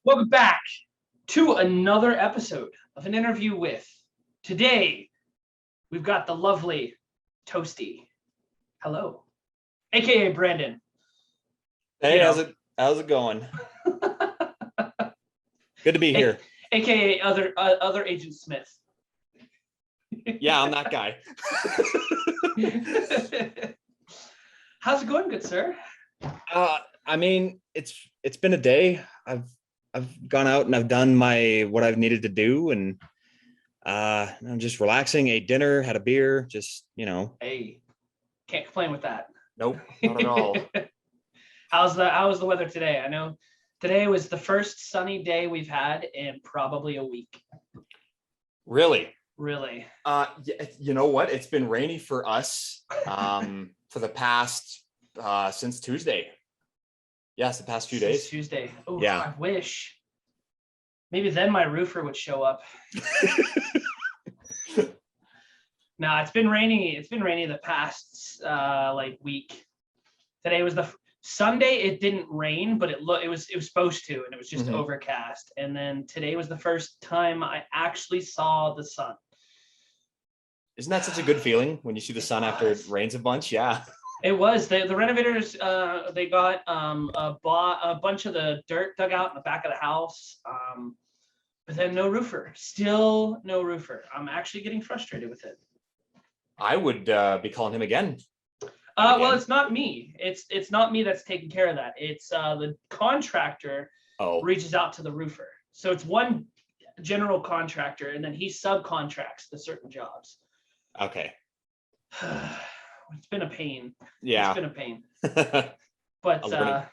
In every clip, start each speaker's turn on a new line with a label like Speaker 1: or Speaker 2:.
Speaker 1: Welcome back to another episode of an interview with. Today, we've got the lovely Toasty. Hello. AKA Brandon.
Speaker 2: Hey, how's it going? Good to be here.
Speaker 1: AKA other Agent Smith.
Speaker 2: Yeah, I'm that guy.
Speaker 1: How's it going, good sir?
Speaker 2: I mean, it's been a day. I've gone out and I've done what I've needed to do, and I'm just relaxing. Ate dinner, had a beer,
Speaker 1: Hey, can't complain with that.
Speaker 2: Nope, not at all.
Speaker 1: How's the weather today? I know today was the first sunny day we've had in probably a week.
Speaker 2: Really?
Speaker 1: You
Speaker 2: know what? It's been rainy for us for the past since Tuesday. Yes, the past few days.
Speaker 1: Tuesday. Oh,
Speaker 2: yeah.
Speaker 1: I wish. Maybe then my roofer would show up. No, it's been rainy. It's been rainy the past week. Today was the Sunday. It didn't rain, but it was supposed to, and it was just overcast. And then today was the first time I actually saw the sun.
Speaker 2: Isn't that such a good feeling when you see the sun after it rains a bunch? Yeah.
Speaker 1: It was. The renovators, they got a bunch of the dirt dug out in the back of the house, but then no roofer. Still no roofer. I'm actually getting frustrated with it.
Speaker 2: I would be calling him again.
Speaker 1: Well, it's not me. It's not me that's taking care of that. It's the contractor reaches out to the roofer. So it's one general contractor, and then he subcontracts the certain jobs.
Speaker 2: Okay.
Speaker 1: It's been a pain.
Speaker 2: Yeah.
Speaker 1: It's been a pain. But
Speaker 2: a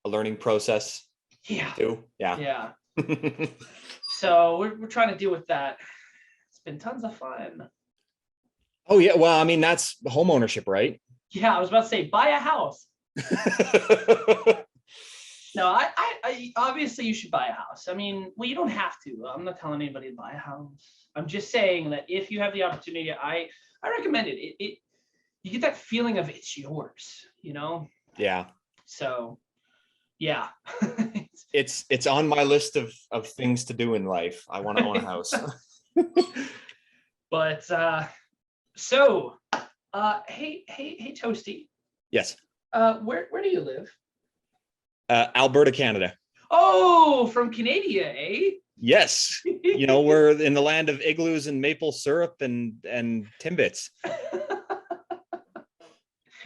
Speaker 2: learning process.
Speaker 1: Yeah.
Speaker 2: Too. Yeah.
Speaker 1: Yeah. So we're trying to deal with that. It's been tons of fun.
Speaker 2: Oh yeah. Well, I mean, that's home ownership, right?
Speaker 1: Yeah, I was about to say buy a house. No, I obviously you should buy a house. I mean, well, you don't have to. I'm not telling anybody to buy a house. I'm just saying that if you have the opportunity, I recommend it. It you get that feeling of it's yours, you know?
Speaker 2: Yeah.
Speaker 1: So, yeah.
Speaker 2: it's on my list of things to do in life. I want to own a house.
Speaker 1: But hey Toasty.
Speaker 2: Yes.
Speaker 1: Where do you live?
Speaker 2: Alberta, Canada.
Speaker 1: Oh, from Canada, eh?
Speaker 2: Yes. We're in the land of igloos and maple syrup and Timbits.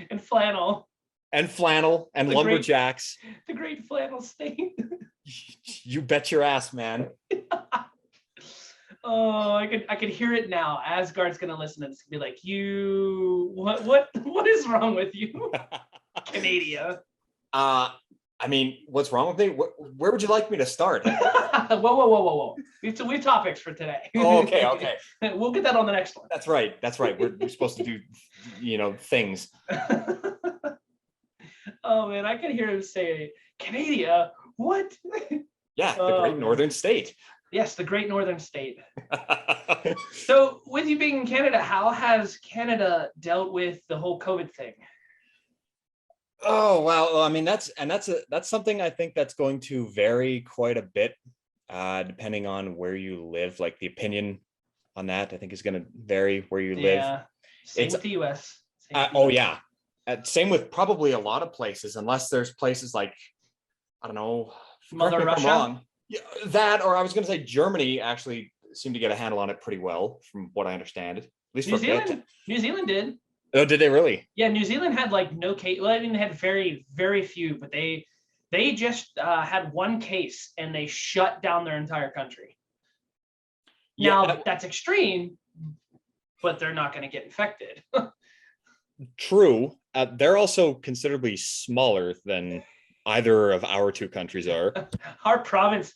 Speaker 1: And flannel.
Speaker 2: And flannel and lumberjacks.
Speaker 1: The great flannel state.
Speaker 2: You bet your ass, man.
Speaker 1: Oh, I could hear it now. Asgard's gonna listen and it's gonna be like, what is wrong with you? Canada.
Speaker 2: I mean, what's wrong with me? Where would you like me to start?
Speaker 1: Whoa. We have topics for today.
Speaker 2: Oh, okay.
Speaker 1: We'll get that on the next one.
Speaker 2: That's right. We're supposed to do, things.
Speaker 1: Oh man, I can hear him say, Canada, what?
Speaker 2: Yeah, the great northern state.
Speaker 1: Yes, the great northern state. So with you being in Canada, how has Canada dealt with the whole COVID thing?
Speaker 2: Oh, well, I mean, that's something I think that's going to vary quite a bit, depending on where you live. Like the opinion on that, I think is going to vary where you live.
Speaker 1: Yeah, same with the US.
Speaker 2: Yeah. Same with probably a lot of places, unless there's places like, I don't know,
Speaker 1: Mother Russia.
Speaker 2: Wrong. Yeah, that, or I was going to say Germany actually seemed to get a handle on it pretty well, from what I understand. At least
Speaker 1: New Zealand did.
Speaker 2: Oh, did they really?
Speaker 1: Yeah, New Zealand had like no case. Well, I mean, they had very, very few, but they just had one case and they shut down their entire country. Yeah, now that's extreme, but they're not going to get infected.
Speaker 2: True. They're also considerably smaller than either of our two countries are.
Speaker 1: Our provinces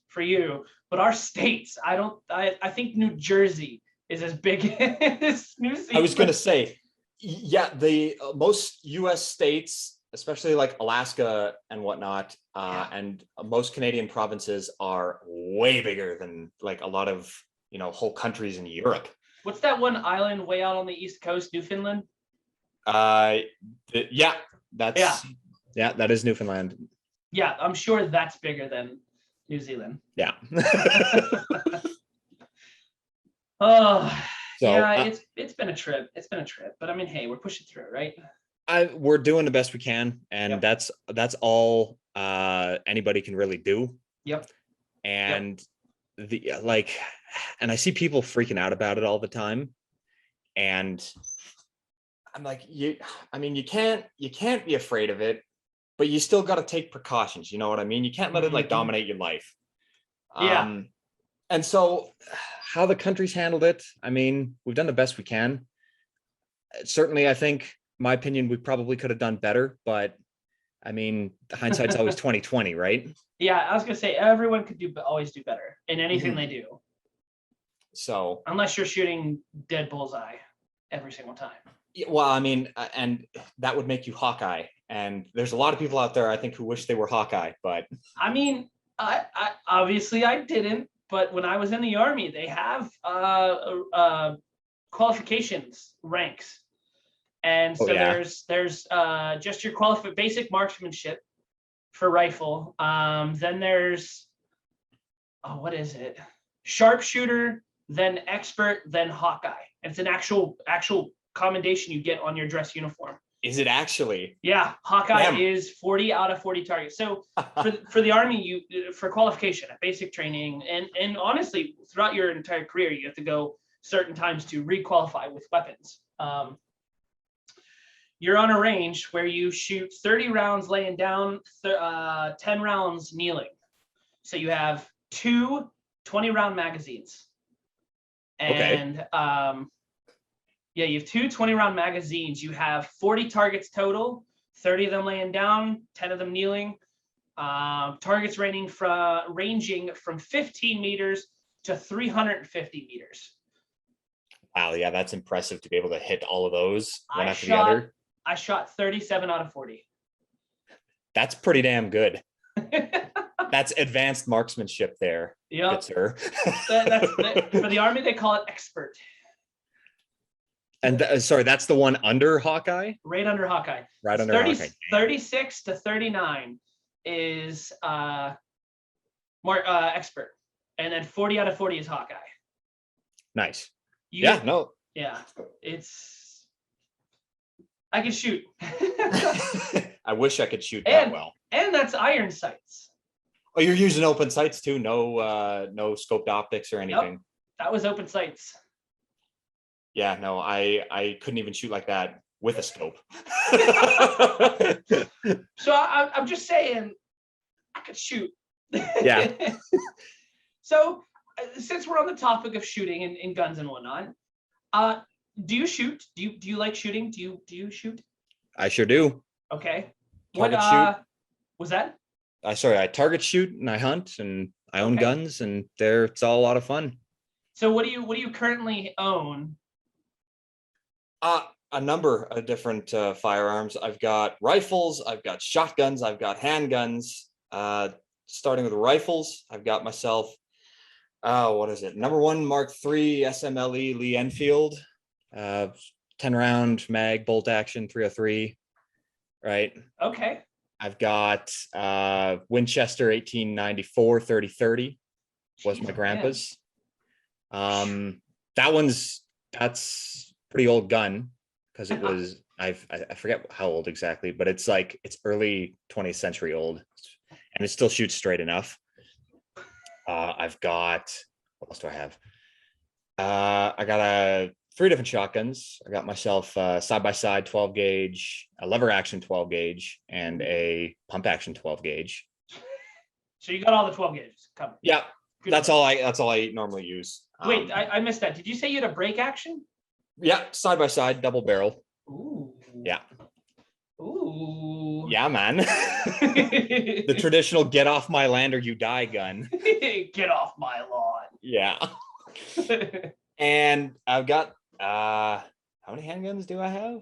Speaker 1: for you, but our states, I think New Jersey is as big as New Zealand.
Speaker 2: I was going to say, yeah, the most U.S. states, especially like Alaska and whatnot, and most Canadian provinces are way bigger than like a lot of, whole countries in Europe.
Speaker 1: What's that one island way out on the East Coast, Newfoundland?
Speaker 2: That is Newfoundland.
Speaker 1: Yeah, I'm sure that's bigger than New Zealand.
Speaker 2: Yeah.
Speaker 1: Oh,
Speaker 2: So
Speaker 1: yeah, it's been a trip. It's been a trip, but I mean, hey, we're pushing through, right?
Speaker 2: we're doing the best we can, and
Speaker 1: Yep.
Speaker 2: that's all anybody can really do.
Speaker 1: Yep.
Speaker 2: And like, and I see people freaking out about it all the time, and I'm like, I mean, you can't be afraid of it, but you still got to take precautions. You know what I mean? You can't let it like dominate your life.
Speaker 1: Yeah.
Speaker 2: And so how the country's handled it, I mean, we've done the best we can. Certainly, I think, my opinion, we probably could have done better, but I mean, hindsight's always 2020, right?
Speaker 1: Yeah, I was gonna say everyone could always do better in anything they do.
Speaker 2: So
Speaker 1: unless you're shooting dead bullseye every single time.
Speaker 2: well, I mean, and that would make you Hawkeye. And there's a lot of people out there, I think, who wish they were Hawkeye, but
Speaker 1: I mean, I obviously I didn't, but when I was in the Army, they have qualifications ranks. And so there's just your basic marksmanship for rifle. Then there's what is it? Sharpshooter, then expert, then Hawkeye. And it's an actual commendation you get on your dress uniform.
Speaker 2: Is it actually?
Speaker 1: Yeah, Hawkeye is 40 out of 40 targets. So for the Army, for qualification, basic training, and honestly, throughout your entire career, you have to go certain times to requalify with weapons. You're on a range where you shoot 30 rounds laying down, 10 rounds kneeling. So you have two 20-round magazines. And yeah, you have two 20-round magazines. You have 40 targets total, 30 of them laying down, 10 of them kneeling. Targets ranging from 15 meters to 350 meters.
Speaker 2: Wow, yeah, that's impressive to be able to hit all of those one after the other.
Speaker 1: I shot 37 out of 40.
Speaker 2: That's pretty damn good. That's advanced marksmanship there, good sir.
Speaker 1: For the Army, they call it expert.
Speaker 2: And sorry, that's the one under Hawkeye?
Speaker 1: Right under Hawkeye.
Speaker 2: Right under Hawkeye.
Speaker 1: 36 to 39 is more expert. And then 40 out of 40 is Hawkeye.
Speaker 2: Nice. Yeah,
Speaker 1: it's... I can shoot.
Speaker 2: I wish I could shoot that well.
Speaker 1: And that's iron sights.
Speaker 2: Oh, you're using open sights too? No scoped optics or anything?
Speaker 1: Yep, that was open sights.
Speaker 2: Yeah, no, I couldn't even shoot like that with a scope.
Speaker 1: So I'm just saying, I could shoot.
Speaker 2: Yeah.
Speaker 1: So since we're on the topic of shooting and guns and whatnot, do you shoot? Do you like shooting? Do you shoot?
Speaker 2: I sure do.
Speaker 1: Okay.
Speaker 2: Target shoot.
Speaker 1: Was that?
Speaker 2: I target shoot and I hunt and I own guns, and it's all a lot of fun.
Speaker 1: So what do you currently own?
Speaker 2: A number of different firearms. I've got rifles, I've got shotguns, I've got handguns. Starting with rifles, I've got myself, what is it? Number 1 Mark III SMLE Lee Enfield, 10-round mag, bolt action, 303. Right.
Speaker 1: Okay.
Speaker 2: I've got Winchester 1894 30-30 was my grandpa's. That's pretty old gun, because it was I forget how old exactly, but it's early 20th century old, and it still shoots straight enough. I've got, what else do I have? I got 3 different shotguns. I got myself side-by-side 12 gauge, a lever action 12 gauge, and a pump action 12 gauge.
Speaker 1: So you got all the 12 gauges covered.
Speaker 2: Yeah, that's all I normally use.
Speaker 1: Wait, I missed that. Did you say you had a break action?
Speaker 2: Yeah, side-by-side, double barrel.
Speaker 1: Ooh.
Speaker 2: Yeah.
Speaker 1: Ooh.
Speaker 2: Yeah, man. The traditional get off my land or you die gun.
Speaker 1: Get off my lawn.
Speaker 2: Yeah. And I've got how many handguns do I have?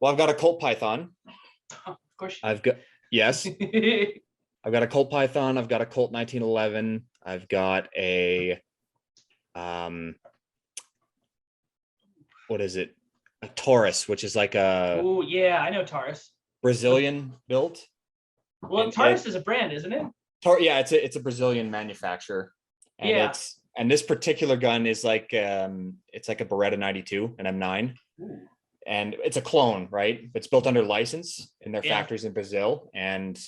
Speaker 2: Well, I've got a Colt Python.
Speaker 1: Of course.
Speaker 2: I've got I've got a Colt Python. I've got a Colt 1911. I've got a what is it? A Taurus, which is like a.
Speaker 1: Oh yeah, I know Taurus.
Speaker 2: Brazilian built.
Speaker 1: Well, Taurus is a brand, isn't it?
Speaker 2: Yeah, it's a Brazilian manufacturer, and
Speaker 1: Yeah.
Speaker 2: this particular gun is like it's like a Beretta 92, an M9.
Speaker 1: Ooh.
Speaker 2: And it's a clone, right? It's built under license in their
Speaker 1: Yeah.
Speaker 2: factories in Brazil, and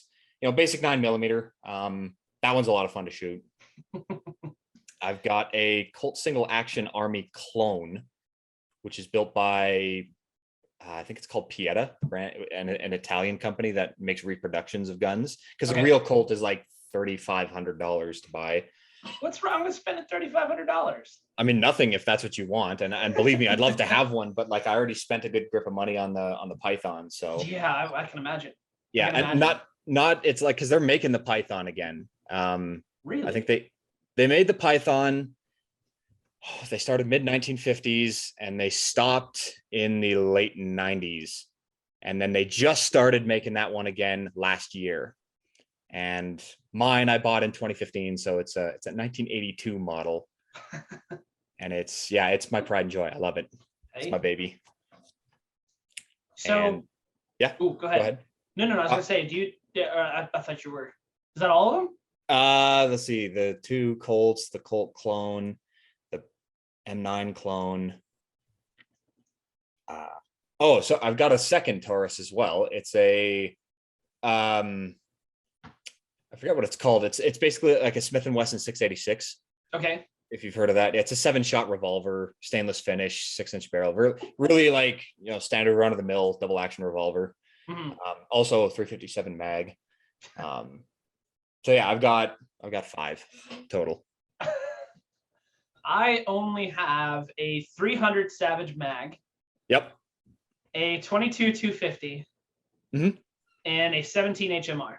Speaker 2: basic 9mm. That one's a lot of fun to shoot. I've got a Colt Single Action Army clone, which is built by I think it's called Pieta, brand, an Italian company that makes reproductions of guns. Because a real Colt is like $3,500 to buy.
Speaker 1: What's wrong with spending $3,500?
Speaker 2: I mean, nothing if that's what you want, and believe me, I'd love to have one, but like I already spent a good grip of money on the Python, so
Speaker 1: yeah, I can imagine.
Speaker 2: Yeah, and not it's like because they're making the Python again.
Speaker 1: Really?
Speaker 2: I think they made the Python. They started mid 1950s and they stopped in the late 90s, and then they just started making that one again last year. And mine I bought in 2015, so it's a 1982 model. And it's my pride and joy. I love it. It's my baby.
Speaker 1: So
Speaker 2: and, yeah.
Speaker 1: Ooh, go ahead. No, I was gonna say, do you? I thought you were. Is that all of them?
Speaker 2: Let's see. The two Colts, the Colt clone, the M9 clone. So I've got a second Taurus as well. It's a I forget what it's called. It's basically like a Smith & Wesson 686.
Speaker 1: Okay.
Speaker 2: If you've heard of that. It's a 7-shot revolver, stainless finish, 6-inch barrel. Really like, standard run of the mill double action revolver.
Speaker 1: Mm-hmm.
Speaker 2: Also a 357 mag. So yeah, I've got 5 total.
Speaker 1: I only have a 300 Savage mag.
Speaker 2: Yep.
Speaker 1: A 22 250.
Speaker 2: Mm-hmm.
Speaker 1: And a 17 HMR.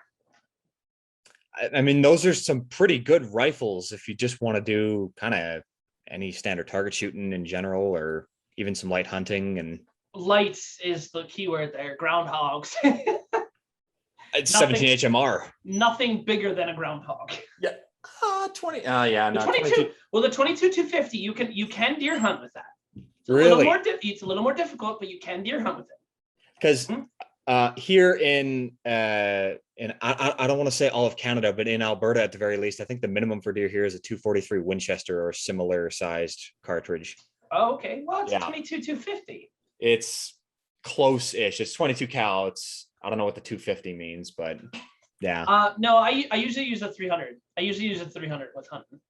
Speaker 2: I mean, those are some pretty good rifles if you just want to do kind of any standard target shooting in general, or even some light hunting. And
Speaker 1: lights is the keyword there. Groundhogs.
Speaker 2: It's 17 HMR.
Speaker 1: Nothing bigger than a groundhog.
Speaker 2: Yeah. 20. Yeah.
Speaker 1: The 22. Well, the 22 250. You can deer hunt with that.
Speaker 2: Really?
Speaker 1: It's a little more difficult, but you can deer hunt with it.
Speaker 2: Because here in I don't want to say all of Canada, but in Alberta at the very least, I think the minimum for deer here is a 243 Winchester or similar sized cartridge.
Speaker 1: Oh, okay. Well, it's a 22 250.
Speaker 2: It's close-ish. It's 22 cal. I don't know what the 250 means, but yeah.
Speaker 1: No, I usually use a 300. I usually use a 300 with hunting.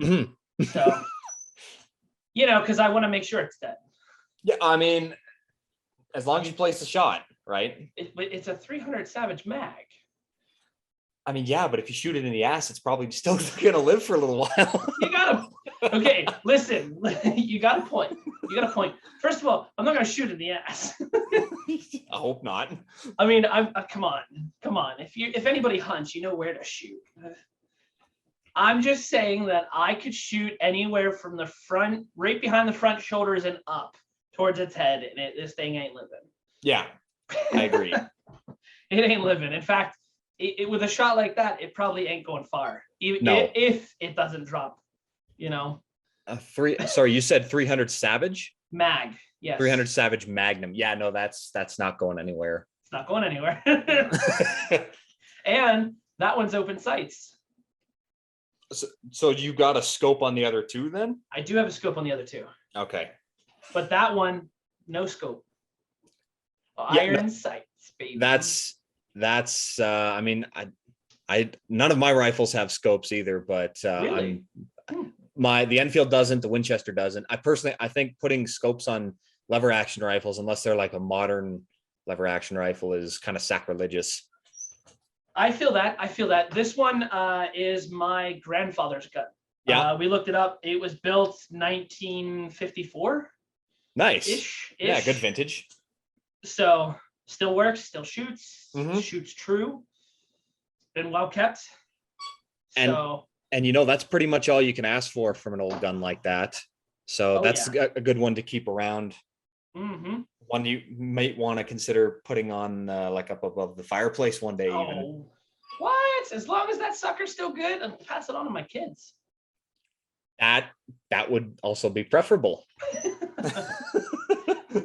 Speaker 2: Mm-hmm.
Speaker 1: So, because I want to make sure it's dead.
Speaker 2: Yeah, I mean, as long as you place the shot, right?
Speaker 1: It's a 300 Savage mag.
Speaker 2: I mean, yeah, but if you shoot it in the ass, it's probably still going to live for a little while.
Speaker 1: You got to. Okay, listen. You got a point. First of all, I'm not going to shoot in the ass.
Speaker 2: I hope not.
Speaker 1: I mean, come on. If anybody hunts, you know where to shoot. I'm just saying that I could shoot anywhere from the front, right behind the front shoulders and up towards its head, and this thing ain't living.
Speaker 2: Yeah, I agree.
Speaker 1: It ain't living. In fact, with a shot like that, it probably ain't going far. Even if it doesn't drop,
Speaker 2: Sorry, you said 300 Savage?
Speaker 1: Mag, yes.
Speaker 2: 300 Savage Magnum. Yeah, no, that's not going anywhere.
Speaker 1: It's not going anywhere. And that one's open sights.
Speaker 2: So you got a scope on the other two then?
Speaker 1: I do have a scope on the other two.
Speaker 2: Okay.
Speaker 1: But that one, no scope. Iron sights, baby.
Speaker 2: That's I mean, I none of my rifles have scopes either, but
Speaker 1: really?
Speaker 2: The Enfield doesn't, the Winchester doesn't. I think putting scopes on lever action rifles, unless they're like a modern lever action rifle, is kind of sacrilegious. I feel
Speaker 1: that. This one is my grandfather's gun. Yeah. We looked it up. It was built 1954.
Speaker 2: Nice.
Speaker 1: Ish.
Speaker 2: Yeah, good vintage.
Speaker 1: So still works, still shoots,
Speaker 2: mm-hmm.
Speaker 1: Shoots true. Been well kept.
Speaker 2: And that's pretty much all you can ask for from an old gun like that. So that's a good one to keep around.
Speaker 1: Mm-hmm.
Speaker 2: One you might want to consider putting on like up above the fireplace one day. Even.
Speaker 1: What? As long as that sucker's still good, I'll pass it on to my kids.
Speaker 2: That would also be preferable.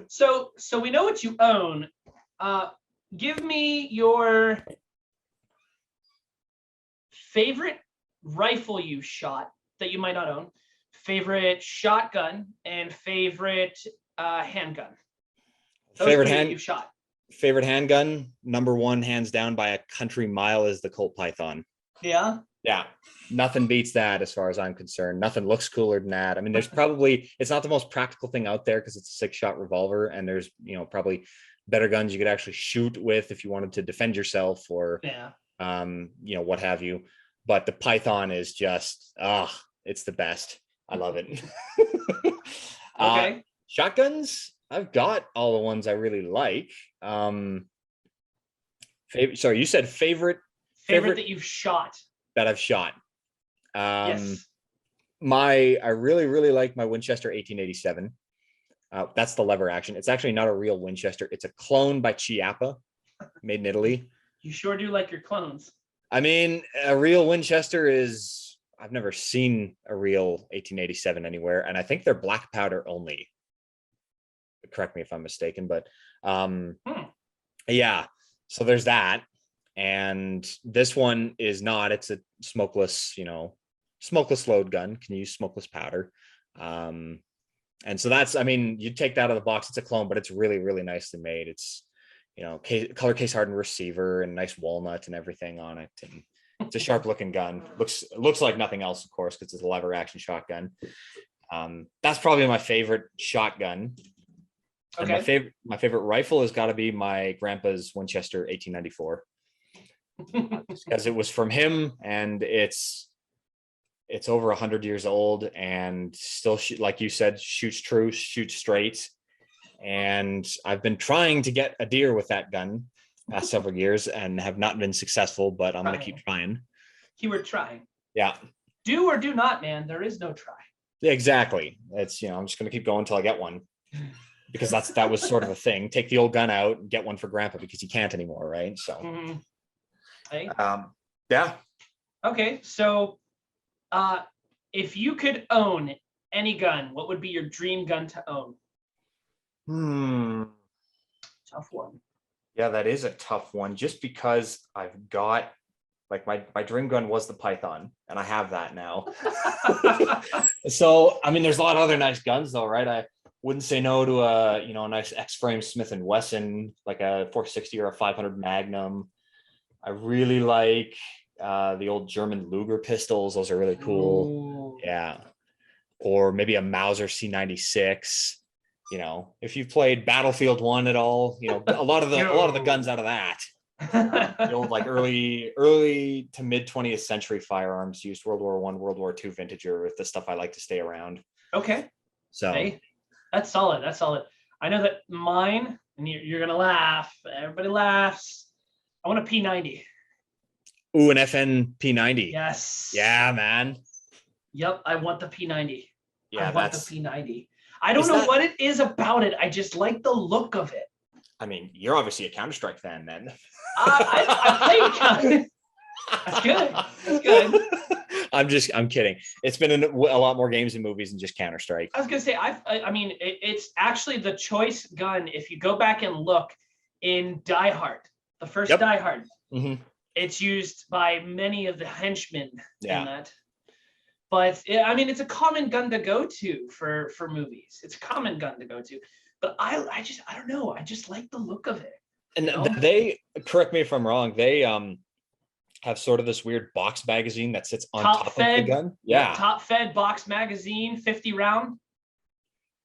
Speaker 1: So we know what you own. give me your favorite rifle you shot that you might not own, favorite shotgun, and favorite handgun. Those
Speaker 2: Favorite
Speaker 1: three that you've shot.
Speaker 2: Favorite handgun, number one, hands down by a country mile, is the Colt Python.
Speaker 1: Yeah.
Speaker 2: Yeah. Nothing beats that as far as I'm concerned. Nothing looks cooler than that. I mean, there's probably, it's not the most practical thing out there because it's a 6-shot revolver, and there's, probably better guns you could actually shoot with if you wanted to defend yourself or, what have you. But the Python is just, it's the best. I love it.
Speaker 1: Okay.
Speaker 2: Shotguns, I've got all the ones I really like. Sorry, you said favorite
Speaker 1: that you've shot.
Speaker 2: That I've shot.
Speaker 1: Yes.
Speaker 2: I really, really like my Winchester 1887. That's the lever action. It's actually not a real Winchester. It's a clone by Chiappa, made in Italy.
Speaker 1: You sure do like your clones.
Speaker 2: I mean, a real Winchester is, I've never seen a real 1887 anywhere, and I think they're black powder only. Correct me if I'm mistaken, but yeah. So there's that. And this one is not, it's a smokeless load gun, can use smokeless powder. And so that's, I mean, you take that out of the box, it's a clone, but it's really, really nicely made. It's, color case hardened receiver and nice walnut and everything on it. And it's a sharp looking gun. Looks like nothing else, of course, because it's a lever action shotgun. That's probably my favorite shotgun.
Speaker 1: Okay.
Speaker 2: And my favorite rifle has got to be my grandpa's Winchester 1894. Because it was from him, and it's over 100 years old and still, like you said, shoots true, shoots straight. And I've been trying to get a deer with that gun past several years and have not been successful, but I'm going to keep trying.
Speaker 1: Keyword trying.
Speaker 2: Yeah.
Speaker 1: Do or do not, man. There is no try.
Speaker 2: Yeah, exactly. It's, I'm just going to keep going until I get one, because that was sort of a thing. Take the old gun out and get one for grandpa because he can't anymore. Right. So,
Speaker 1: Hey.
Speaker 2: Yeah.
Speaker 1: Okay. So, if you could own any gun, what would be your dream gun to own? Tough one.
Speaker 2: Yeah, that is a tough one, just because I've got, like, my dream gun was the Python, and I have that now. So, I mean, there's a lot of other nice guns though, right? I wouldn't say no to a nice X-frame Smith and Wesson, like a 460 or a 500 Magnum. I really like the old German Luger pistols. Those are really cool. Ooh. Yeah. Or maybe a Mauser C96. If you've played Battlefield 1 at all, a lot of the guns out of that. The old, like, early to mid 20th century firearms used World War I, World War II vintager with the stuff I like to stay around. Okay. So
Speaker 1: hey, that's solid. I know that mine, and you're gonna laugh. Everybody laughs. I want a P90.
Speaker 2: Ooh, an FN P90.
Speaker 1: Yes.
Speaker 2: Yeah, man.
Speaker 1: Yep, I want the P90.
Speaker 2: Yeah,
Speaker 1: I want the P90. I don't know what it is about it. I just like the look of it.
Speaker 2: I mean, you're obviously a Counter-Strike fan then.
Speaker 1: I played Counter. That's good.
Speaker 2: I'm kidding. It's been in a lot more games and movies than just Counter-Strike.
Speaker 1: I was gonna say, I mean, it's actually the choice gun. If you go back and look in Die Hard, the first Die Hard, it's used by many of the henchmen in that. But I mean, it's a common gun to go to for movies. It's a common gun to go to. But I don't know. I just like the look of it.
Speaker 2: And they, correct me if I'm wrong, they have sort of this weird box magazine that sits on top of the gun. Yeah.
Speaker 1: Top fed box magazine, 50 round.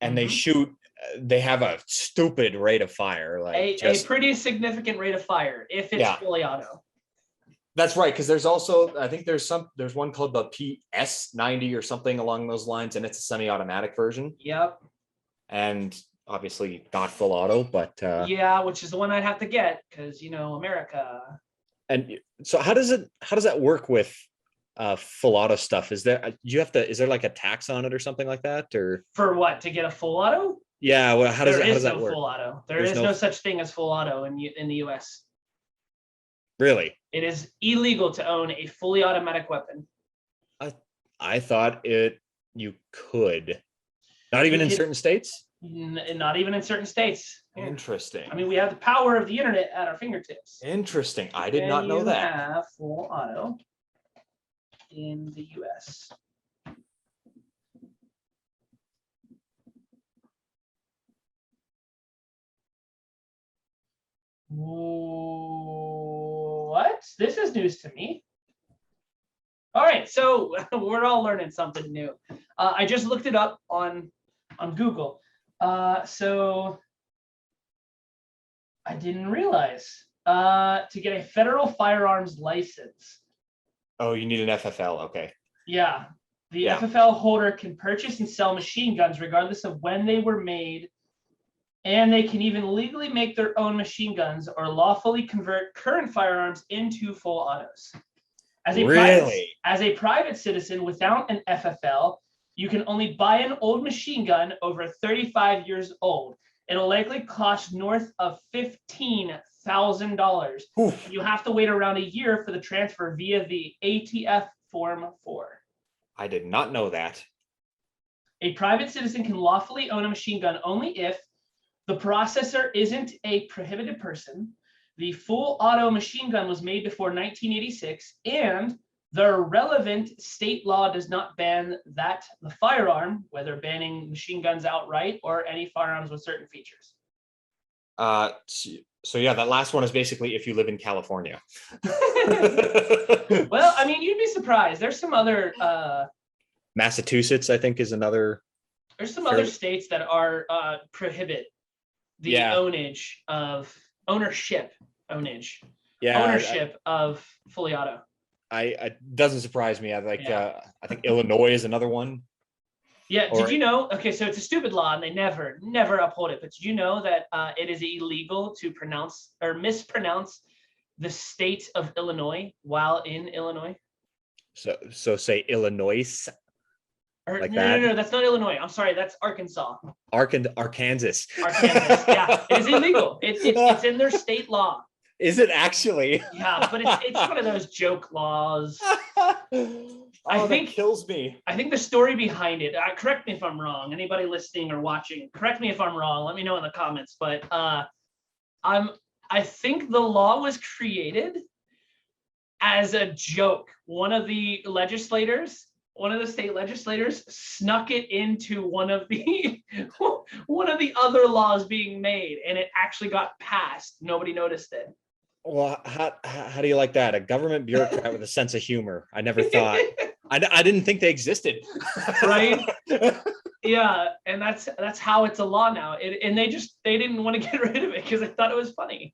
Speaker 2: And they have a stupid rate of fire. Like
Speaker 1: a pretty significant rate of fire if it's fully auto.
Speaker 2: That's right, because there's also, I think there's one called the PS90 or something along those lines, and it's a semi-automatic version.
Speaker 1: Yep.
Speaker 2: And obviously not full auto, but
Speaker 1: yeah, which is the one I'd have to get because America.
Speaker 2: And so how does that work with full auto stuff? Is there like a tax on it or something like that, or
Speaker 1: for what, to get a full auto?
Speaker 2: Yeah, well, how does that work?
Speaker 1: Full auto. There's no such thing as full auto in the US.
Speaker 2: Really?
Speaker 1: It is illegal to own a fully automatic weapon.
Speaker 2: I thought you could. Not even in certain states?
Speaker 1: Not even in certain states.
Speaker 2: Interesting.
Speaker 1: I mean, we have the power of the internet at our fingertips.
Speaker 2: Interesting. I did not know that.
Speaker 1: Have full auto in the US. What? This is news to me. All right, so we're all learning something new. I just looked it up on Google. So I didn't realize to get a federal firearms license.
Speaker 2: Oh, you need an FFL. Okay.
Speaker 1: Yeah, the FFL holder can purchase and sell machine guns regardless of when they were made, and they can even legally make their own machine guns or lawfully convert current firearms into full autos. As a private citizen without an FFL, you can only buy an old machine gun over 35 years old. It'll likely cost north of $15,000. You have to wait around a year for the transfer via the ATF Form 4.
Speaker 2: I did not know that.
Speaker 1: A private citizen can lawfully own a machine gun only if the processor isn't a prohibited person, the full auto machine gun was made before 1986, and the relevant state law does not ban the firearm, whether banning machine guns outright or any firearms with certain features.
Speaker 2: So yeah, that last one is basically if you live in California.
Speaker 1: Well, I mean, you'd be surprised. There's some other
Speaker 2: Massachusetts, I think, is another.
Speaker 1: There's some other states that are prohibit the ownership of fully auto.
Speaker 2: I doesn't surprise me. I think Illinois is another one.
Speaker 1: Yeah. Did you know? Okay, so it's a stupid law, and they never uphold it. But did you know that it is illegal to pronounce or mispronounce the state of Illinois while in Illinois?
Speaker 2: So say Illinois.
Speaker 1: No, that's not Illinois. I'm sorry, that's Arkansas.
Speaker 2: Arkansas.
Speaker 1: Arkansas. Yeah, it is illegal. It's in their state law.
Speaker 2: Is it actually?
Speaker 1: Yeah, but it's one of those joke laws.
Speaker 2: I think that kills me.
Speaker 1: I think the story behind it. Correct me if I'm wrong. Anybody listening or watching, correct me if I'm wrong. Let me know in the comments. But I think the law was created as a joke. One of the state legislators snuck it into one of the other laws being made, and it actually got passed. Nobody noticed it.
Speaker 2: Well, how do you like that? A government bureaucrat with a sense of humor. I never thought. I didn't think they existed.
Speaker 1: Right? Yeah, and that's how it's a law now. And they didn't want to get rid of it because they thought it was funny.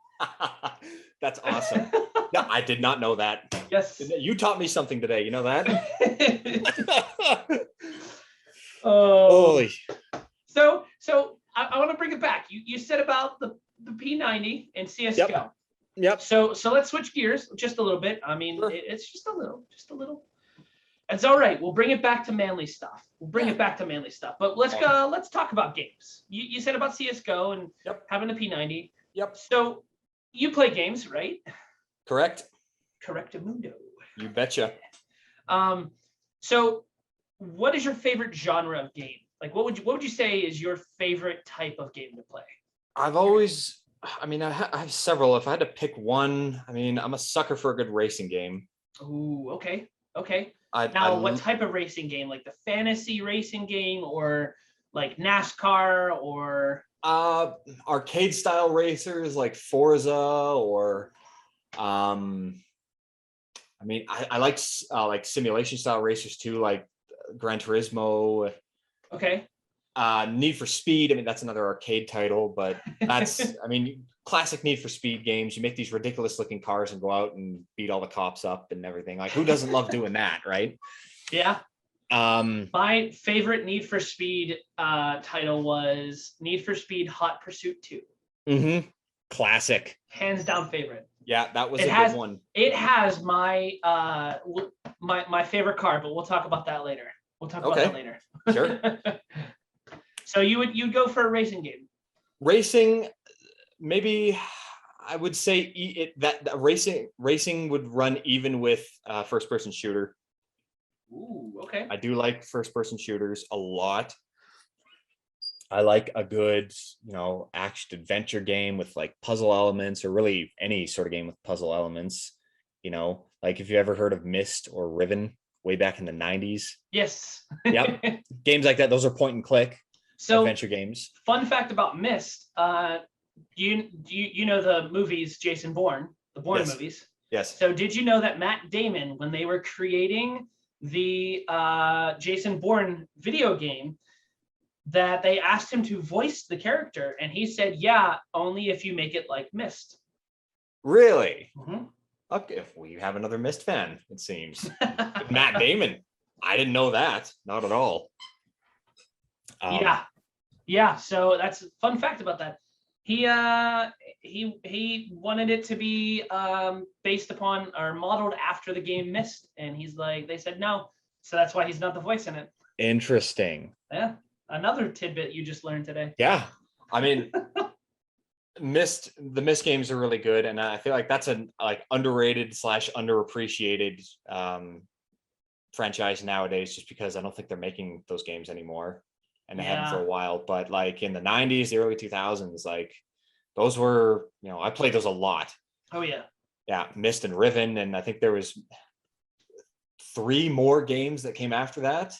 Speaker 2: That's awesome. No, I did not know that.
Speaker 1: Yes.
Speaker 2: You taught me something today. You know that?
Speaker 1: Holy. So I want to bring it back. You said about the P90 and CSGO.
Speaker 2: Yep.
Speaker 1: So let's switch gears just a little bit. I mean,
Speaker 2: sure.
Speaker 1: It's just a little. It's all right. We'll bring it back to manly stuff. But let's go. Let's talk about games. You said about CSGO and having the P90.
Speaker 2: Yep.
Speaker 1: So you play games, right?
Speaker 2: Correct.
Speaker 1: Correctamundo.
Speaker 2: You betcha.
Speaker 1: So what is your favorite genre of game? Like, what would you say is your favorite type of game to play? I
Speaker 2: have several. If I had to pick one, I'm a sucker for a good racing game.
Speaker 1: Ooh, okay. What type of racing game? Like the fantasy racing game, or like NASCAR, or
Speaker 2: arcade style racers like Forza, or I like simulation style racers too, like Gran Turismo.
Speaker 1: Okay.
Speaker 2: Need for Speed. That's another arcade title, but that's classic Need for Speed games. You make these ridiculous looking cars and go out and beat all the cops up and everything. Like, who doesn't love doing that, right?
Speaker 1: Yeah. My favorite Need for Speed title was Need for Speed Hot Pursuit 2.
Speaker 2: Mm-hmm. Classic.
Speaker 1: Hands down favorite.
Speaker 2: Yeah, that was good one.
Speaker 1: It has my my favorite car, but we'll talk about that later. Sure. So you'd go for a racing game?
Speaker 2: Racing, maybe I would say that racing would run even with first person shooter.
Speaker 1: Ooh, okay.
Speaker 2: I do like first person shooters a lot. I like a good, action adventure game with like puzzle elements, or really any sort of game with puzzle elements. Like if you ever heard of Myst or Riven way back in the 90s.
Speaker 1: Yes.
Speaker 2: Yep. Games like that. Those are point and click adventure games.
Speaker 1: Fun fact about Myst. You know the movies Jason Bourne, the Bourne movies?
Speaker 2: Yes.
Speaker 1: So did you know that Matt Damon, when they were creating the Jason Bourne video game, that they asked him to voice the character, and he said, yeah, only if you make it like Myst.
Speaker 2: Really?
Speaker 1: Mm-hmm.
Speaker 2: Okay, if we have another Myst fan, it seems. Matt Damon. I didn't know that. Not at all.
Speaker 1: Yeah. So that's a fun fact about that. He wanted it to be based upon or modeled after the game Myst, and they said no, so that's why he's not the voice in it.
Speaker 2: Interesting.
Speaker 1: Yeah, another tidbit you just learned today.
Speaker 2: Yeah, I mean, the Myst games are really good, and I feel like that's an underrated / underappreciated franchise nowadays, just because I don't think they're making those games anymore, and they haven't for a while. But like in the 90s, the early 2000s, like those were, I played those a lot.
Speaker 1: Oh yeah,
Speaker 2: Myst and Riven, and I think there was 3 more games that came after that.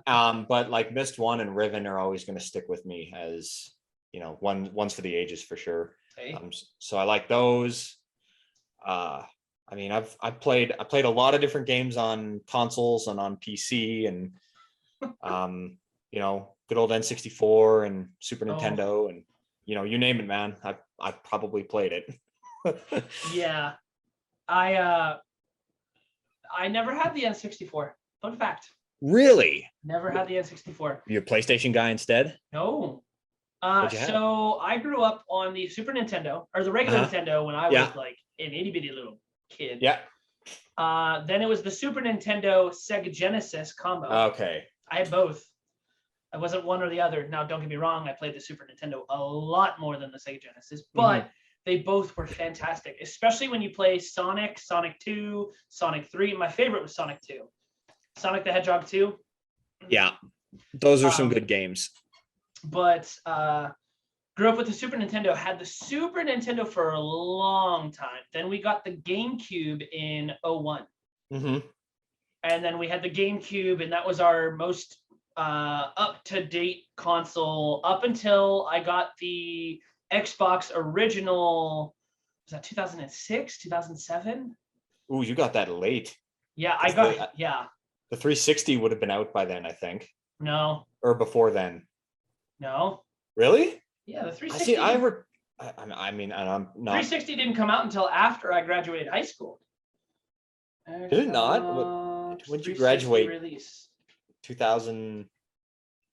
Speaker 2: But like Myst 1 and Riven are always going to stick with me as one's for the ages for sure.
Speaker 1: Hey.
Speaker 2: So I like those. I mean, I played a lot of different games on consoles and on PC, and good old N64 and Super Nintendo, and you name it, man. I probably played it.
Speaker 1: Yeah, I never had the N64. Fun fact.
Speaker 2: Really?
Speaker 1: Never had the N64.
Speaker 2: You a PlayStation guy instead?
Speaker 1: No. So I grew up on the Super Nintendo, or the regular Nintendo, when I was like an itty bitty little kid.
Speaker 2: Yeah.
Speaker 1: Then it was the Super Nintendo Sega Genesis combo.
Speaker 2: Okay.
Speaker 1: I had both. I wasn't one or the other. Now, don't get me wrong, I played the Super Nintendo a lot more than the Sega Genesis, but they both were fantastic, especially when you play Sonic, Sonic 2, Sonic 3. My favorite was Sonic 2. Sonic the Hedgehog 2.
Speaker 2: Yeah, those are some good games.
Speaker 1: But grew up with the Super Nintendo, had the Super Nintendo for a long time. Then we got the GameCube in 01.
Speaker 2: Mm-hmm.
Speaker 1: And then we had the GameCube, and that was our most up-to-date console up until I got the Xbox original. Was that 2006, 2007?
Speaker 2: Ooh, you got that late.
Speaker 1: Yeah, I got
Speaker 2: The 360 would have been out by then, I think.
Speaker 1: No.
Speaker 2: Or before then.
Speaker 1: No.
Speaker 2: Really?
Speaker 1: Yeah, the 360.
Speaker 2: I mean, I'm not.
Speaker 1: 360 didn't come out until after I graduated high school.
Speaker 2: Did it not? When did you graduate?
Speaker 1: Release.
Speaker 2: 2000.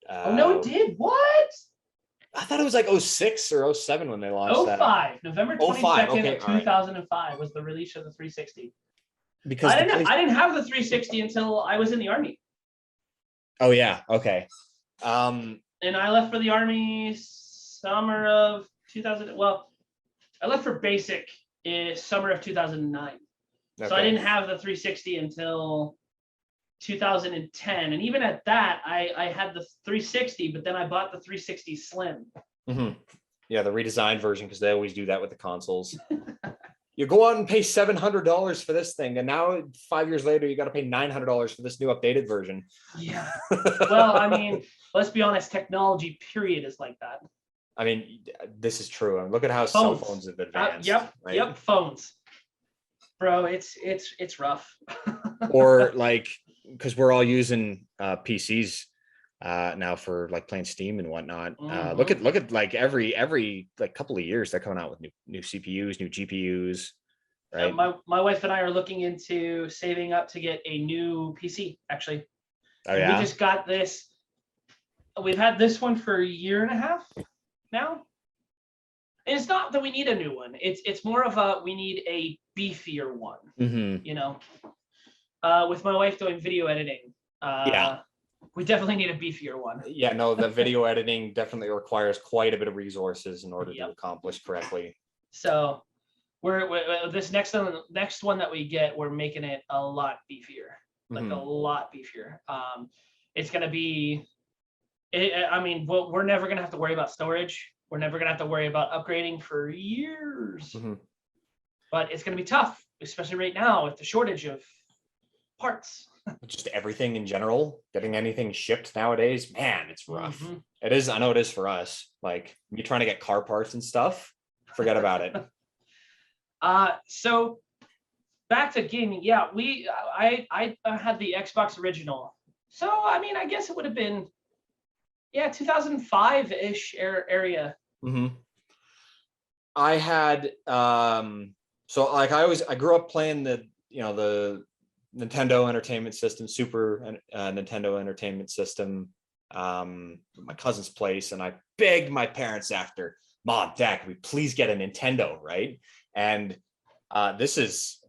Speaker 1: Oh no, it did. What?
Speaker 2: I thought it was like 06 or 07 when they launched that.
Speaker 1: 05. November 22nd of 2005 was the release of the 360.
Speaker 2: Because
Speaker 1: I didn't have the 360 until I was in the Army.
Speaker 2: Oh yeah. Okay.
Speaker 1: And I left for the Army summer of 2000. Well, I left for basic summer of 2009. Okay. So I didn't have the 360 until 2010. And even at that, I had the 360, but then I bought the 360 Slim.
Speaker 2: Mm-hmm. Yeah, the redesigned version, because they always do that with the consoles. You go out and pay $700 for this thing, and now 5 years later, you got to pay $900 for this new updated version.
Speaker 1: Yeah. Well, I mean, let's be honest. Technology, period, is like that.
Speaker 2: I mean, this is true. And look at how cell phones have advanced.
Speaker 1: Yep, phones. Bro, it's rough.
Speaker 2: Or like, because we're all using PCs now for like playing Steam and whatnot.
Speaker 1: Mm-hmm.
Speaker 2: Look at like every like couple of years they're coming out with new CPUs, new GPUs. Right.
Speaker 1: My wife and I are looking into saving up to get a new PC. Actually,
Speaker 2: we
Speaker 1: just got this. We've had this one for a year and a half now. And it's not that we need a new one. It's more of we need a beefier one.
Speaker 2: Mm-hmm.
Speaker 1: With my wife doing video editing. We definitely need a beefier one.
Speaker 2: Yeah, no, the video editing definitely requires quite a bit of resources in order to accomplish correctly.
Speaker 1: So we're this next one that we get, we're making it a lot beefier, like a lot beefier. It's gonna be I mean, we're never gonna have to worry about storage. We're never gonna have to worry about upgrading for years. But it's gonna be tough, especially right now with the shortage of parts.
Speaker 2: Just everything in general, getting anything shipped nowadays, man, it's rough. It is. I know it is for us. Like me trying to get car parts and stuff, forget about it.
Speaker 1: So back to gaming. Yeah, I had the Xbox original. So I mean, I guess it would have been 2005-ish area.
Speaker 2: I had so like I grew up playing the Nintendo Entertainment System, Super Nintendo Entertainment System, my cousin's place, and I begged my parents after, Mom, Dad, can we please get a Nintendo, right? And this is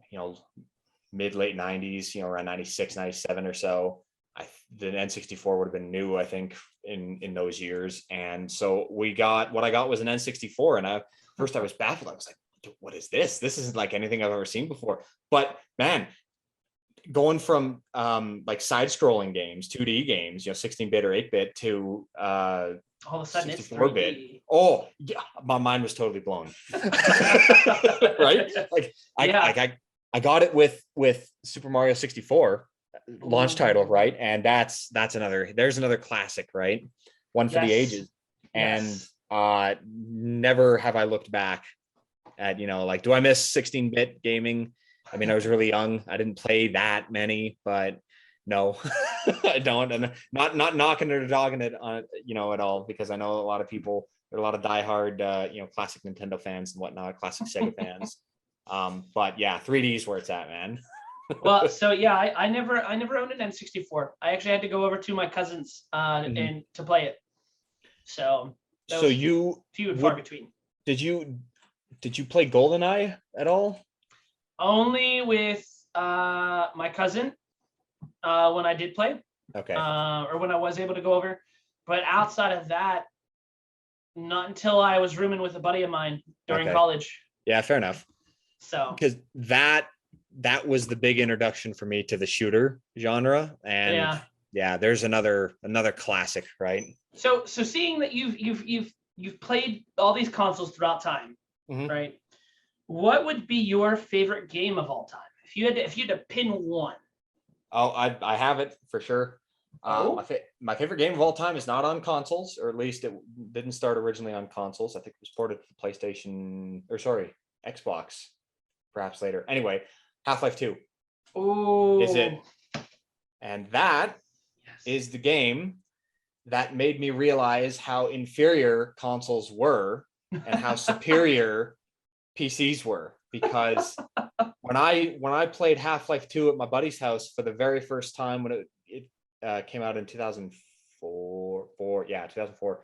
Speaker 2: mid-late 90s, around 96, 97 or so. The N64 would have been new, I think, in those years. And so what I got was an N64, and first I was baffled. I was like, what is this? This isn't like anything I've ever seen before. But man, going from like side-scrolling games, 2D games, 16-bit or 8-bit to
Speaker 1: all of a sudden
Speaker 2: 64-bit. Oh yeah, my mind was totally blown. Right? Like I got it with Super Mario 64 launch title, right? And there's another classic, right? One for the ages. And never have I looked back at, like, do I miss 16-bit gaming? I mean, I was really young. I didn't play that many, but no, I don't. And not knocking it or dogging it on, at all, because I know a lot of people, there are a lot of diehard, classic Nintendo fans and whatnot, classic Sega fans. But yeah, 3D is where it's at, man.
Speaker 1: Well, so yeah, I never owned an N64. I actually had to go over to my cousin's and to play it. So
Speaker 2: you
Speaker 1: few and far between.
Speaker 2: Did you play GoldenEye at all?
Speaker 1: Only with my cousin when I did play.
Speaker 2: Okay.
Speaker 1: Or when I was able to go over. But outside of that, not until I was rooming with a buddy of mine during college.
Speaker 2: Yeah, fair enough.
Speaker 1: So
Speaker 2: because that was the big introduction for me to the shooter genre. And yeah, there's another classic, right? So
Speaker 1: seeing that you've played all these consoles throughout time, right? What would be your favorite game of all time? If you had to pin one.
Speaker 2: Oh, I have it for sure. My favorite game of all time is not on consoles, or at least it didn't start originally on consoles. I think it was ported to the PlayStation, Xbox, perhaps later. Anyway, Half-Life 2 is it. And that is the game that made me realize how inferior consoles were and how superior PCs were. Because when I played Half-Life 2 at my buddy's house for the very first time, when it came out in 2004, 2004,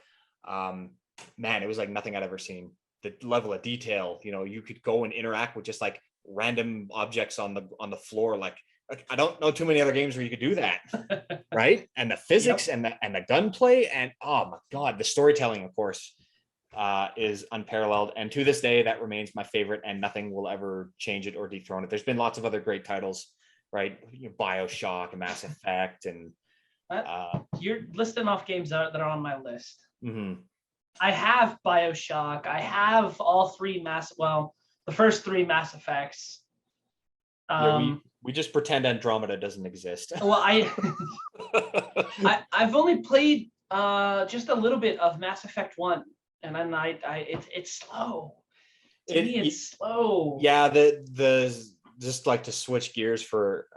Speaker 2: man, it was like nothing I'd ever seen. The level of detail, you could go and interact with just like random objects on the floor. Like I don't know too many other games where you could do that. Right? And the physics and the gunplay, and oh my God, the storytelling, of course, is unparalleled. And to this day, that remains my favorite, and nothing will ever change it or dethrone it. There's been lots of other great titles, right? BioShock and Mass Effect, and
Speaker 1: you're listing off games that are on my list. I have BioShock. I have all three the first three Mass Effects.
Speaker 2: We just pretend Andromeda doesn't exist.
Speaker 1: Well, I've only played just a little bit of Mass Effect 1, and then it's slow. To me, it's slow.
Speaker 2: Yeah, the just like to switch gears for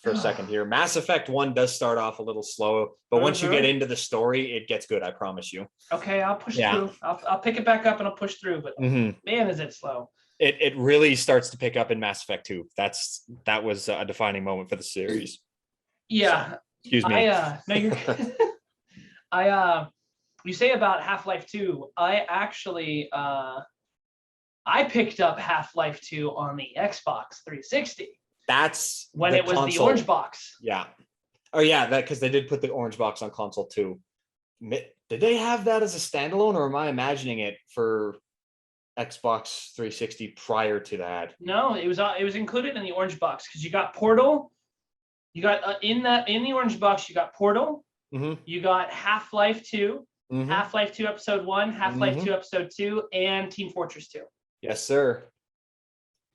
Speaker 2: a second here. Mass Effect 1 does start off a little slow, but once you get into the story, it gets good, I promise you.
Speaker 1: Okay, I'll push through. I'll pick it back up and I'll push through, but man, is it slow.
Speaker 2: It really starts to pick up in Mass Effect 2. That was a defining moment for the series.
Speaker 1: Yeah.
Speaker 2: So, excuse me.
Speaker 1: No, you're you say about Half-Life 2, I actually I picked up Half-Life 2 on the Xbox 360.
Speaker 2: That's
Speaker 1: when it was console. The orange box.
Speaker 2: Yeah. Oh yeah, that because they did put the orange box on console too. Did they have that as a standalone, or am I imagining it for Xbox 360 prior to that?
Speaker 1: No, it was included in the orange box because you got Portal. You got in the orange box, you got Portal,
Speaker 2: Mm-hmm.
Speaker 1: You got Half-Life 2,
Speaker 2: Mm-hmm.
Speaker 1: Half-Life 2 Episode 1, Half-Life
Speaker 2: Mhm.
Speaker 1: 2 Episode 2, and Team Fortress 2.
Speaker 2: Yes, sir.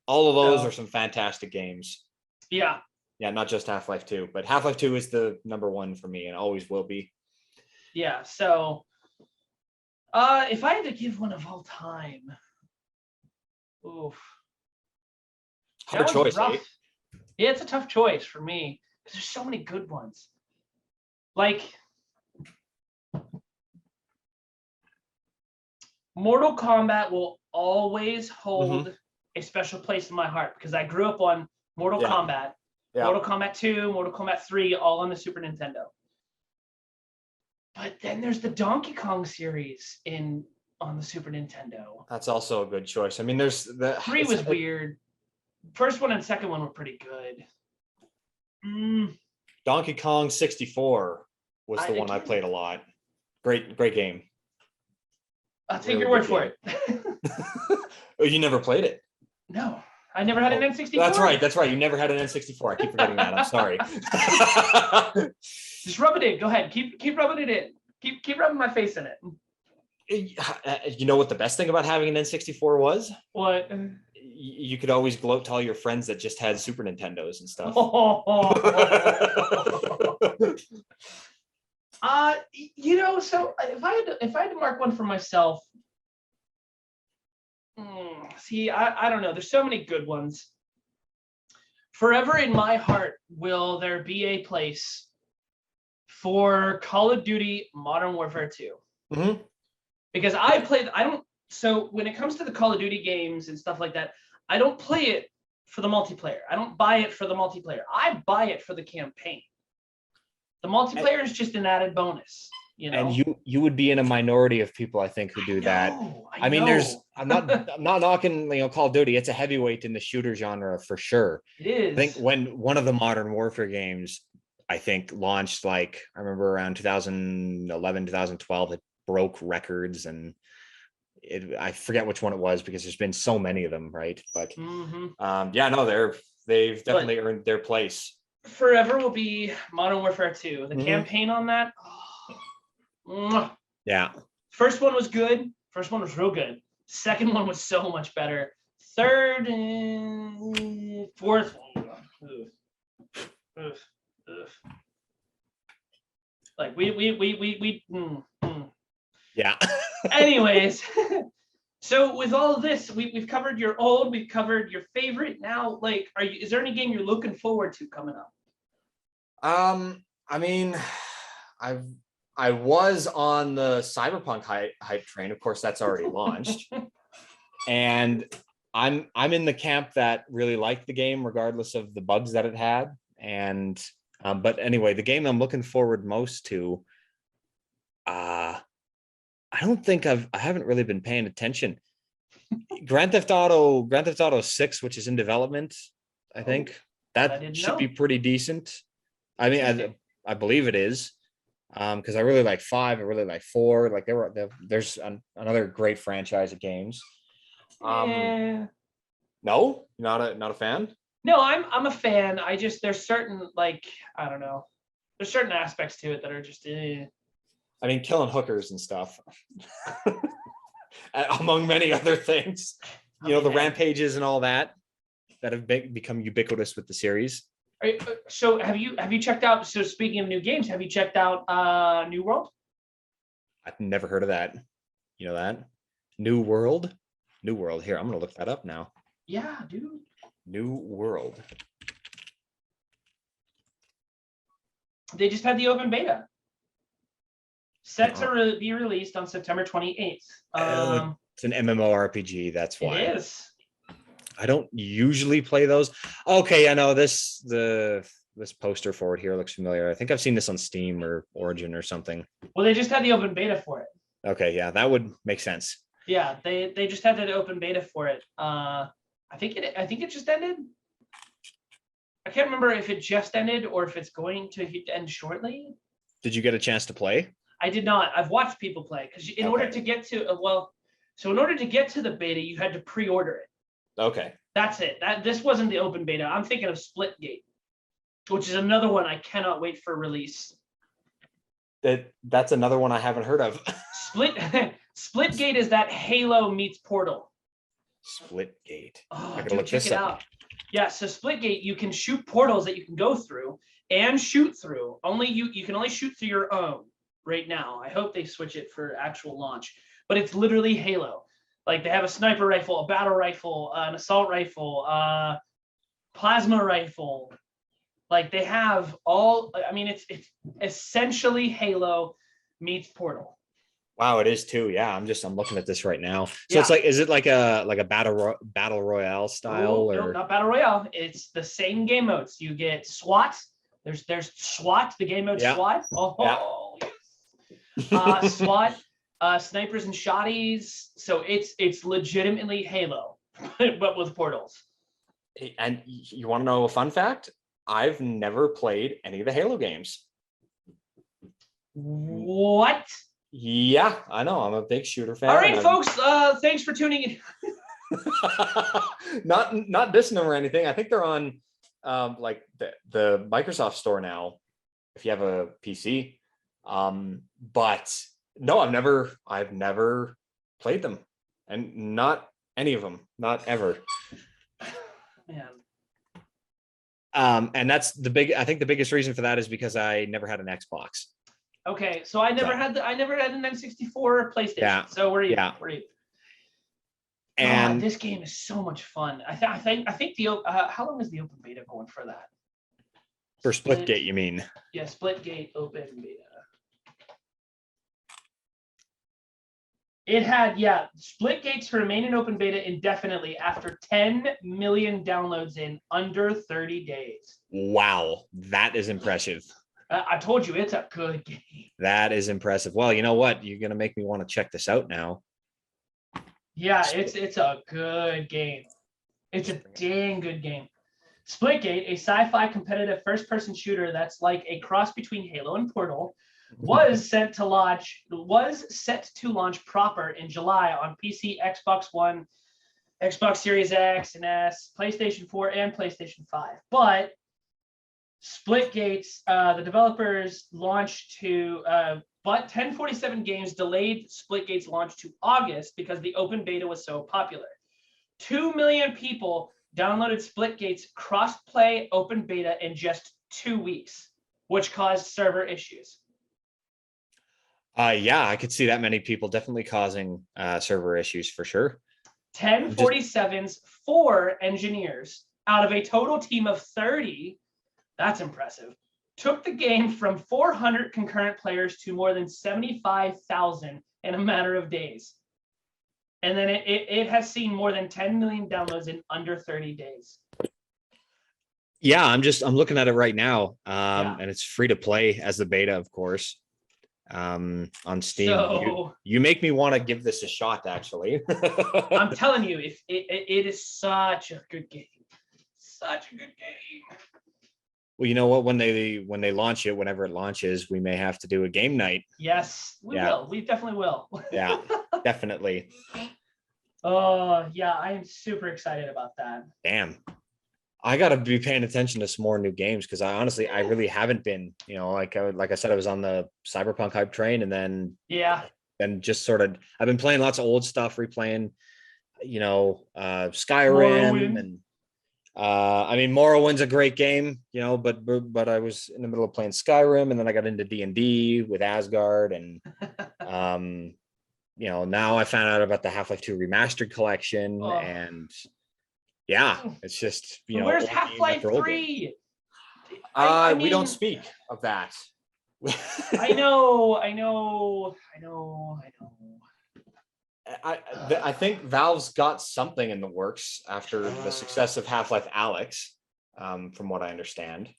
Speaker 2: All of those
Speaker 1: So-
Speaker 2: are some fantastic games.
Speaker 1: Yeah.
Speaker 2: Yeah, not just Half-Life 2, but Half-Life 2 is the number one for me and always will be.
Speaker 1: Yeah. So if I had to give one of all time, oof.
Speaker 2: Hard
Speaker 1: That one's
Speaker 2: choice,
Speaker 1: rough.
Speaker 2: eh?
Speaker 1: Yeah, it's a tough choice for me because there's so many good ones. Like Mortal Kombat will always hold a special place in my heart because I grew up on Mortal
Speaker 2: Yeah.
Speaker 1: Kombat,
Speaker 2: Yeah.
Speaker 1: Mortal Kombat 2, Mortal Kombat 3, all on the Super Nintendo. But then there's the Donkey Kong series on the Super Nintendo.
Speaker 2: That's also a good choice. I mean, there's the
Speaker 1: 3 was weird. First one and second one were pretty good.
Speaker 2: Donkey Kong 64 was the one I played a lot. Great game.
Speaker 1: I'll take your word for it.
Speaker 2: Oh, you never played it?
Speaker 1: No, I never had an N64.
Speaker 2: That's right. You never had an N64. I keep forgetting that. I'm sorry.
Speaker 1: Just rub it in. Go ahead. Keep rubbing it in. Keep rubbing my face in it.
Speaker 2: You know what the best thing about having an N64 was?
Speaker 1: What?
Speaker 2: You could always gloat to all your friends that just had Super Nintendos and stuff.
Speaker 1: So if I had to mark one for myself, see, I don't know. There's so many good ones. Forever in my heart will there be a place for Call of Duty Modern Warfare 2.
Speaker 2: Mm-hmm.
Speaker 1: Because so when it comes to the Call of Duty games and stuff like that, I don't play it for the multiplayer. I don't buy it for the multiplayer. I buy it for the campaign. The multiplayer is just an added bonus, you know.
Speaker 2: And you would be in a minority of people, I think, who do that. I mean, I'm not knocking, Call of Duty. It's a heavyweight in the shooter genre for sure.
Speaker 1: It is.
Speaker 2: I think when one of the Modern Warfare games, I think, launched, I remember around 2011, 2012, it broke records, and I forget which one it was because there's been so many of them, right? But they've definitely earned their place.
Speaker 1: Forever will be Modern Warfare 2. The campaign on that.
Speaker 2: Yeah.
Speaker 1: First one was good. First one was real good. Second one was so much better. Third and fourth. Like we.
Speaker 2: Yeah.
Speaker 1: Anyways, so with all of this, we've covered your old, we've covered your favorite. Now, is there any game you're looking forward to coming up?
Speaker 2: I mean, I was on the Cyberpunk hype train. Of course, that's already launched, and I'm in the camp that really liked the game, regardless of the bugs that it had. And but anyway, the game I'm looking forward most to, I don't think I haven't really been paying attention. Grand Theft Auto 6, which is in development, I think that should be pretty decent. I mean, I believe it is, because I really like 5. I really like 4. There's another great franchise of games. No, not a fan.
Speaker 1: No, I'm a fan. There's certain I don't know. There's certain aspects to it that are just.
Speaker 2: I mean, killing hookers and stuff, among many other things. The rampages and all that have become ubiquitous with the series.
Speaker 1: So have you checked out? So speaking of new games, have you checked out New World?
Speaker 2: I've never heard of that. You know that? New World. Here, I'm gonna look that up now.
Speaker 1: Yeah, dude.
Speaker 2: New World.
Speaker 1: They just had the open beta. Set to be released on September 28th.
Speaker 2: It's an MMORPG. That's why.
Speaker 1: It is.
Speaker 2: I don't usually play those. Okay, I know this poster for it here looks familiar. I think I've seen this on Steam or Origin or something.
Speaker 1: Well, they just had the open beta for it.
Speaker 2: Okay, yeah, that would make sense.
Speaker 1: Yeah, they just had the open beta for it. I think it just ended. I can't remember if it just ended or if it's going to end shortly.
Speaker 2: Did you get a chance to play?
Speaker 1: I did not. I've watched people play because in order to get to in order to get to the beta, you had to pre-order it.
Speaker 2: Okay.
Speaker 1: That's it. This wasn't the open beta. I'm thinking of Splitgate, which is another one I cannot wait for release.
Speaker 2: That's another one I haven't heard of.
Speaker 1: Splitgate is that Halo meets Portal.
Speaker 2: Splitgate.
Speaker 1: Oh,
Speaker 2: I gotta
Speaker 1: dude,
Speaker 2: look
Speaker 1: check
Speaker 2: this
Speaker 1: it
Speaker 2: up.
Speaker 1: out. Yeah, so Splitgate, you can shoot portals that you can go through and shoot through. Only you can only shoot through your own right now. I hope they switch it for actual launch, but it's literally Halo. Like they have a sniper rifle, a battle rifle, an assault rifle, plasma rifle. Like they have all. I mean, it's essentially Halo meets Portal.
Speaker 2: Wow, it is too. Yeah, I'm looking at this right now. So
Speaker 1: Yeah.
Speaker 2: it's like, is it like a battle royale style?
Speaker 1: No,
Speaker 2: Or
Speaker 1: not battle royale. It's the same game modes. You get SWAT. There's SWAT, the game mode
Speaker 2: Yeah.
Speaker 1: SWAT. Oh, yes. SWAT, snipers and shotties. So it's legitimately Halo, but with portals.
Speaker 2: And you want to know a fun fact? I've never played any of the Halo games.
Speaker 1: What?
Speaker 2: Yeah, I know. I'm a big shooter fan.
Speaker 1: All right, folks. Thanks for tuning in.
Speaker 2: not dissing them or anything. I think they're on like the Microsoft store now, if you have a PC. But no, I've never played them, and not any of them, not ever.
Speaker 1: Man.
Speaker 2: And that's I think the biggest reason for that is because I never had an Xbox.
Speaker 1: Okay, so I never had an N64 or PlayStation.
Speaker 2: Yeah.
Speaker 1: So we're even.
Speaker 2: Yeah.
Speaker 1: We're even.
Speaker 2: And
Speaker 1: this game is so much fun. I think the how long is the open beta going for that?
Speaker 2: For Splitgate, you mean?
Speaker 1: Yeah, Splitgate open beta. It had, Splitgate to remain in open beta indefinitely after 10 million downloads in under 30 days.
Speaker 2: Wow, that is impressive.
Speaker 1: I told you, it's a good game.
Speaker 2: That is impressive. Well, you know what? You're gonna make me want to check this out now.
Speaker 1: Yeah, it's a good game. It's a dang good game. Splitgate, a sci-fi competitive first-person shooter that's like a cross between Halo and Portal, was set to launch proper in July on PC, Xbox One, Xbox Series X and S, PlayStation 4, and PlayStation 5. But Splitgate's the developers launched to but 1047 Games delayed Splitgate's launch to August because the open beta was so popular. 2 million people downloaded Splitgate's cross-play open beta in just 2 weeks, which caused server issues.
Speaker 2: Yeah, I could see that many people definitely causing server issues for sure.
Speaker 1: 1047's 4 engineers out of a total team of 30, that's impressive, took the game from 400 concurrent players to more than 75,000 in a matter of days. And then it has seen more than 10 million downloads in under 30 days.
Speaker 2: Yeah, I'm looking at it right now. And it's free to play as the beta, of course. On Steam.
Speaker 1: So,
Speaker 2: you make me want to give this a shot, actually.
Speaker 1: I'm telling you, it is such a good game. Such a good game.
Speaker 2: Well, you know what? When they launch it, whenever it launches, we may have to do a game night.
Speaker 1: Yes, we will. We definitely will.
Speaker 2: Yeah, definitely.
Speaker 1: Oh, yeah, I am super excited about that.
Speaker 2: Damn. I got to be paying attention to some more new games because I really haven't been, like I said, I was on the Cyberpunk hype train, and then just sort of, I've been playing lots of old stuff, replaying, Skyrim
Speaker 1: Morrowind.
Speaker 2: And I mean, Morrowind's a great game, but I was in the middle of playing Skyrim, and then I got into D&D with Asgard, and now I found out about the Half-Life 2 remastered collection, and yeah, it's just
Speaker 1: where's Half-Life 3?
Speaker 2: We don't speak of that.
Speaker 1: I know.
Speaker 2: I think Valve's got something in the works after the success of Half-Life Alyx, from what I understand.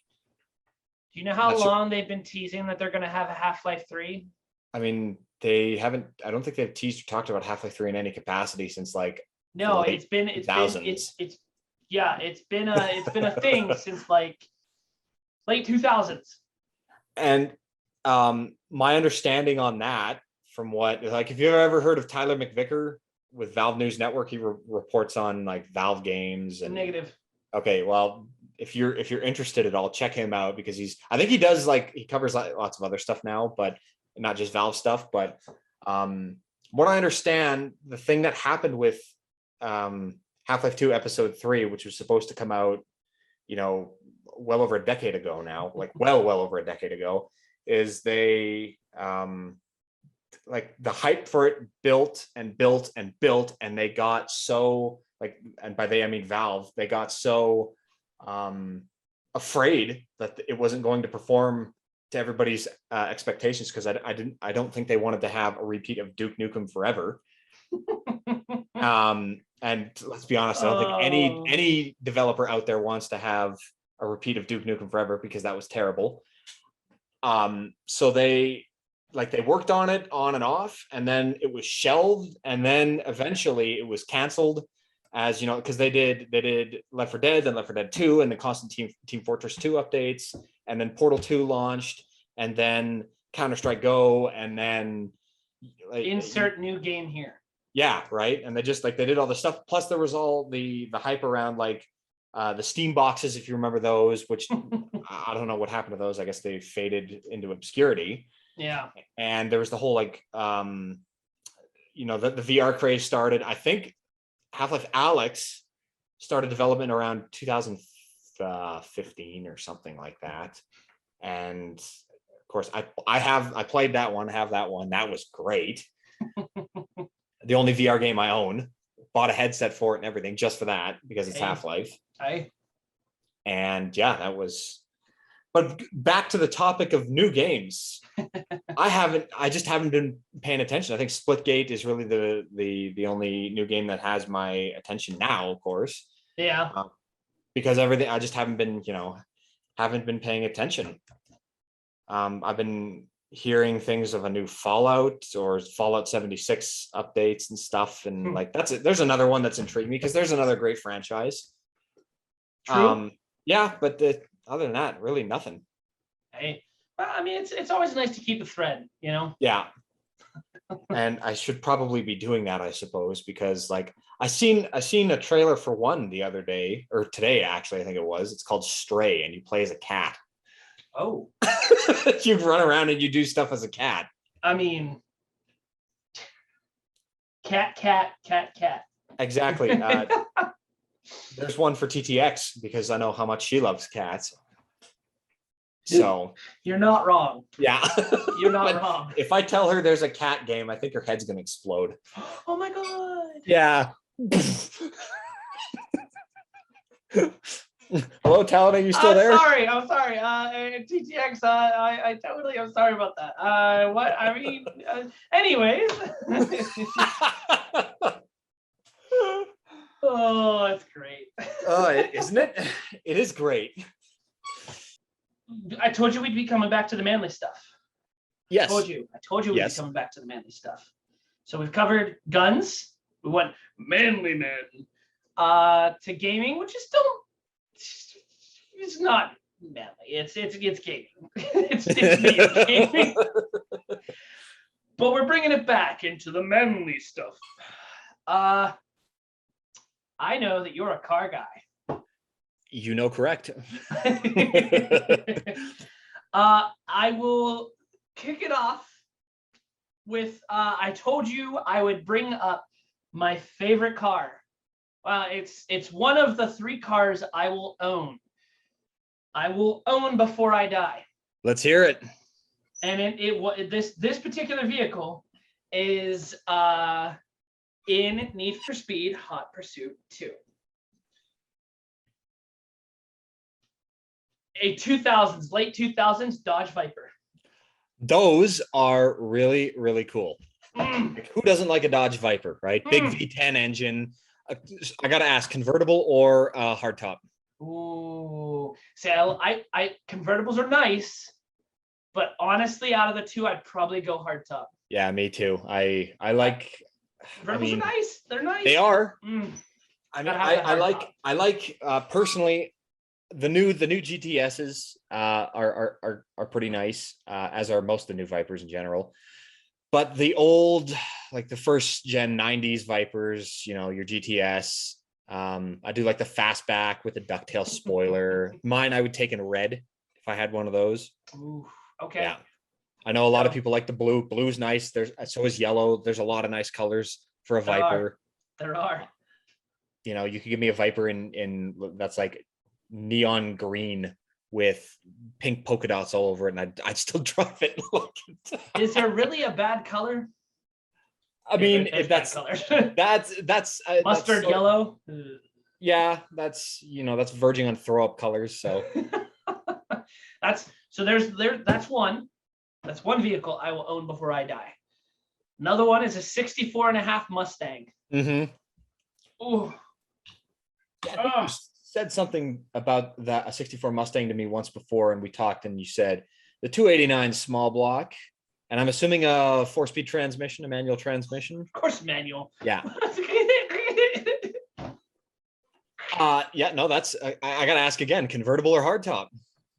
Speaker 1: Do you know how long they've been teasing that they're going to have a Half-Life 3?
Speaker 2: I mean, they haven't. I don't think they've teased or talked about Half-Life 3 in any capacity since
Speaker 1: it's been a thing since like late 2000s.
Speaker 2: And my understanding on that, from what, if you've ever heard of Tyler McVicker with Valve News Network, he reports on like Valve games and
Speaker 1: negative.
Speaker 2: Okay, well, if you're interested at all, check him out, because I think he does, like, he covers lots of other stuff now, but not just Valve stuff. But what I understand, the thing that happened with Half-Life 2 Episode 3, which was supposed to come out, well over a decade ago now, like well over a decade ago, is they like the hype for it built and built and built, and they got so, like, and by they I mean Valve, they got so afraid that it wasn't going to perform to everybody's expectations, because I don't think they wanted to have a repeat of Duke Nukem Forever. And let's be honest, I don't think any developer out there wants to have a repeat of Duke Nukem Forever, because that was terrible. So they worked on it on and off, and then it was shelved, and then eventually it was canceled, as because they did Left 4 Dead, then Left 4 Dead 2, and the constant Team Fortress 2 updates, and then Portal 2 launched, and then Counter-Strike Go, and then
Speaker 1: insert new game here.
Speaker 2: Yeah, right. And they did all the stuff. Plus there was all the hype around the Steam boxes, if you remember those, which I don't know what happened to those. I guess they faded into obscurity.
Speaker 1: Yeah.
Speaker 2: And there was the whole the VR craze started. I think Half-Life Alyx started development around 2015 or something like that. And of course I played that one, have that one. That was great. The only VR game I own. Bought a headset for it and everything just for that, because it's Half-Life. And yeah, that was. But back to the topic of new games, I just haven't been paying attention. I think Splitgate is really the only new game that has my attention now, of course.
Speaker 1: Yeah.
Speaker 2: Because everything, I just haven't been paying attention. I've been hearing things of a new Fallout or Fallout 76 updates and stuff, and that's it. There's another one that's intrigued me, because there's another great franchise.
Speaker 1: True.
Speaker 2: Yeah, but other than that, really nothing.
Speaker 1: Hey, I mean, it's always nice to keep a thread,
Speaker 2: Yeah. And I should probably be doing that, I suppose, because I seen a trailer for one the other day, or today actually, I think it was. It's called Stray, and you play as a cat.
Speaker 1: Oh.
Speaker 2: You run around and you do stuff as a cat.
Speaker 1: I mean, cat.
Speaker 2: Exactly. There's one for TTX, because I know how much she loves cats. So
Speaker 1: you're not wrong.
Speaker 2: Yeah.
Speaker 1: You're not wrong.
Speaker 2: If I tell her there's a cat game, I think her head's gonna explode.
Speaker 1: Oh my god.
Speaker 2: Yeah. Hello, Talon, are you still there?
Speaker 1: I'm sorry. TTX, I'm sorry about that. Anyways. Oh, that's great.
Speaker 2: Oh, isn't it? It is great.
Speaker 1: I told you we'd be coming back to the manly stuff.
Speaker 2: Yes.
Speaker 1: I told you we'd be coming back to the manly stuff. So we've covered guns. We went manly men to gaming, which is still, it's not manly. It's gaming. it's video gaming. But we're bringing it back into the manly stuff. I know that you're a car guy.
Speaker 2: You know, correct.
Speaker 1: I will kick it off with I told you I would bring up my favorite car. It's one of the 3 cars I will own. I will own before I die.
Speaker 2: Let's hear it.
Speaker 1: And this particular vehicle is in Need for Speed Hot Pursuit 2. A late 2000s Dodge Viper.
Speaker 2: Those are really, really cool. Who doesn't like a Dodge Viper, right? Big V10 engine. I gotta ask, convertible or hardtop?
Speaker 1: Ooh, so I convertibles are nice, but honestly, out of the 2, I'd probably go hardtop.
Speaker 2: Yeah, me too. I like.
Speaker 1: Convertibles are nice. They're nice.
Speaker 2: They are. I mean, I like personally. The new GTSs are pretty nice, as are most of the new Vipers in general. But the old, like the first gen 90s Vipers, your GTS, I do like the fastback with the ducktail spoiler. Mine, I would take in red if I had one of those.
Speaker 1: Ooh, okay.
Speaker 2: Yeah. I know a lot of people like the blue. Blue's nice. So is yellow. There's a lot of nice colors for a Viper.
Speaker 1: There are.
Speaker 2: You know, you could give me a Viper in that's like neon green with pink polka dots all over it, and I'd still drive it.
Speaker 1: Is there really a bad color?
Speaker 2: I mean, if that's
Speaker 1: mustard yellow.
Speaker 2: Yeah, that's verging on throw up colors. So
Speaker 1: that's one. That's one vehicle I will own before I die. Another one is a 64.5 Mustang.
Speaker 2: Mm-hmm.
Speaker 1: Ooh.
Speaker 2: You said something about that, a 64 Mustang, to me once before, and we talked, and you said the 289 small block, and I'm assuming a 4-speed transmission, a manual transmission.
Speaker 1: Of course, manual.
Speaker 2: Yeah. Yeah, no, that's I gotta ask again, convertible or hardtop?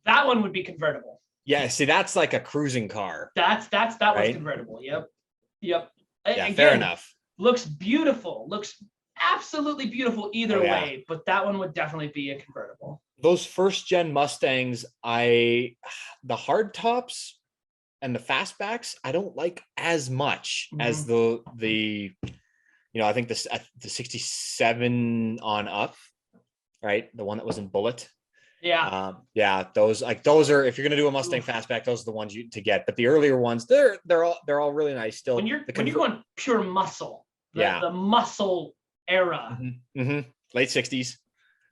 Speaker 1: That one would be convertible.
Speaker 2: Yeah, see, that's like a cruising car.
Speaker 1: That
Speaker 2: right?
Speaker 1: was convertible. Yep.
Speaker 2: Yeah,
Speaker 1: Again,
Speaker 2: fair enough.
Speaker 1: Looks beautiful. Looks absolutely beautiful either way, but that one would definitely be a convertible.
Speaker 2: Those first gen Mustangs, the hardtops and the fastbacks, I don't like as much as the I think the 67 on up, right? The one that was in Bullet.
Speaker 1: Yeah.
Speaker 2: Those are, if you're gonna do a Mustang fastback, those are the ones to get. But the earlier ones, they're all really nice still.
Speaker 1: When you're going pure muscle, the muscle era.
Speaker 2: Late 60s.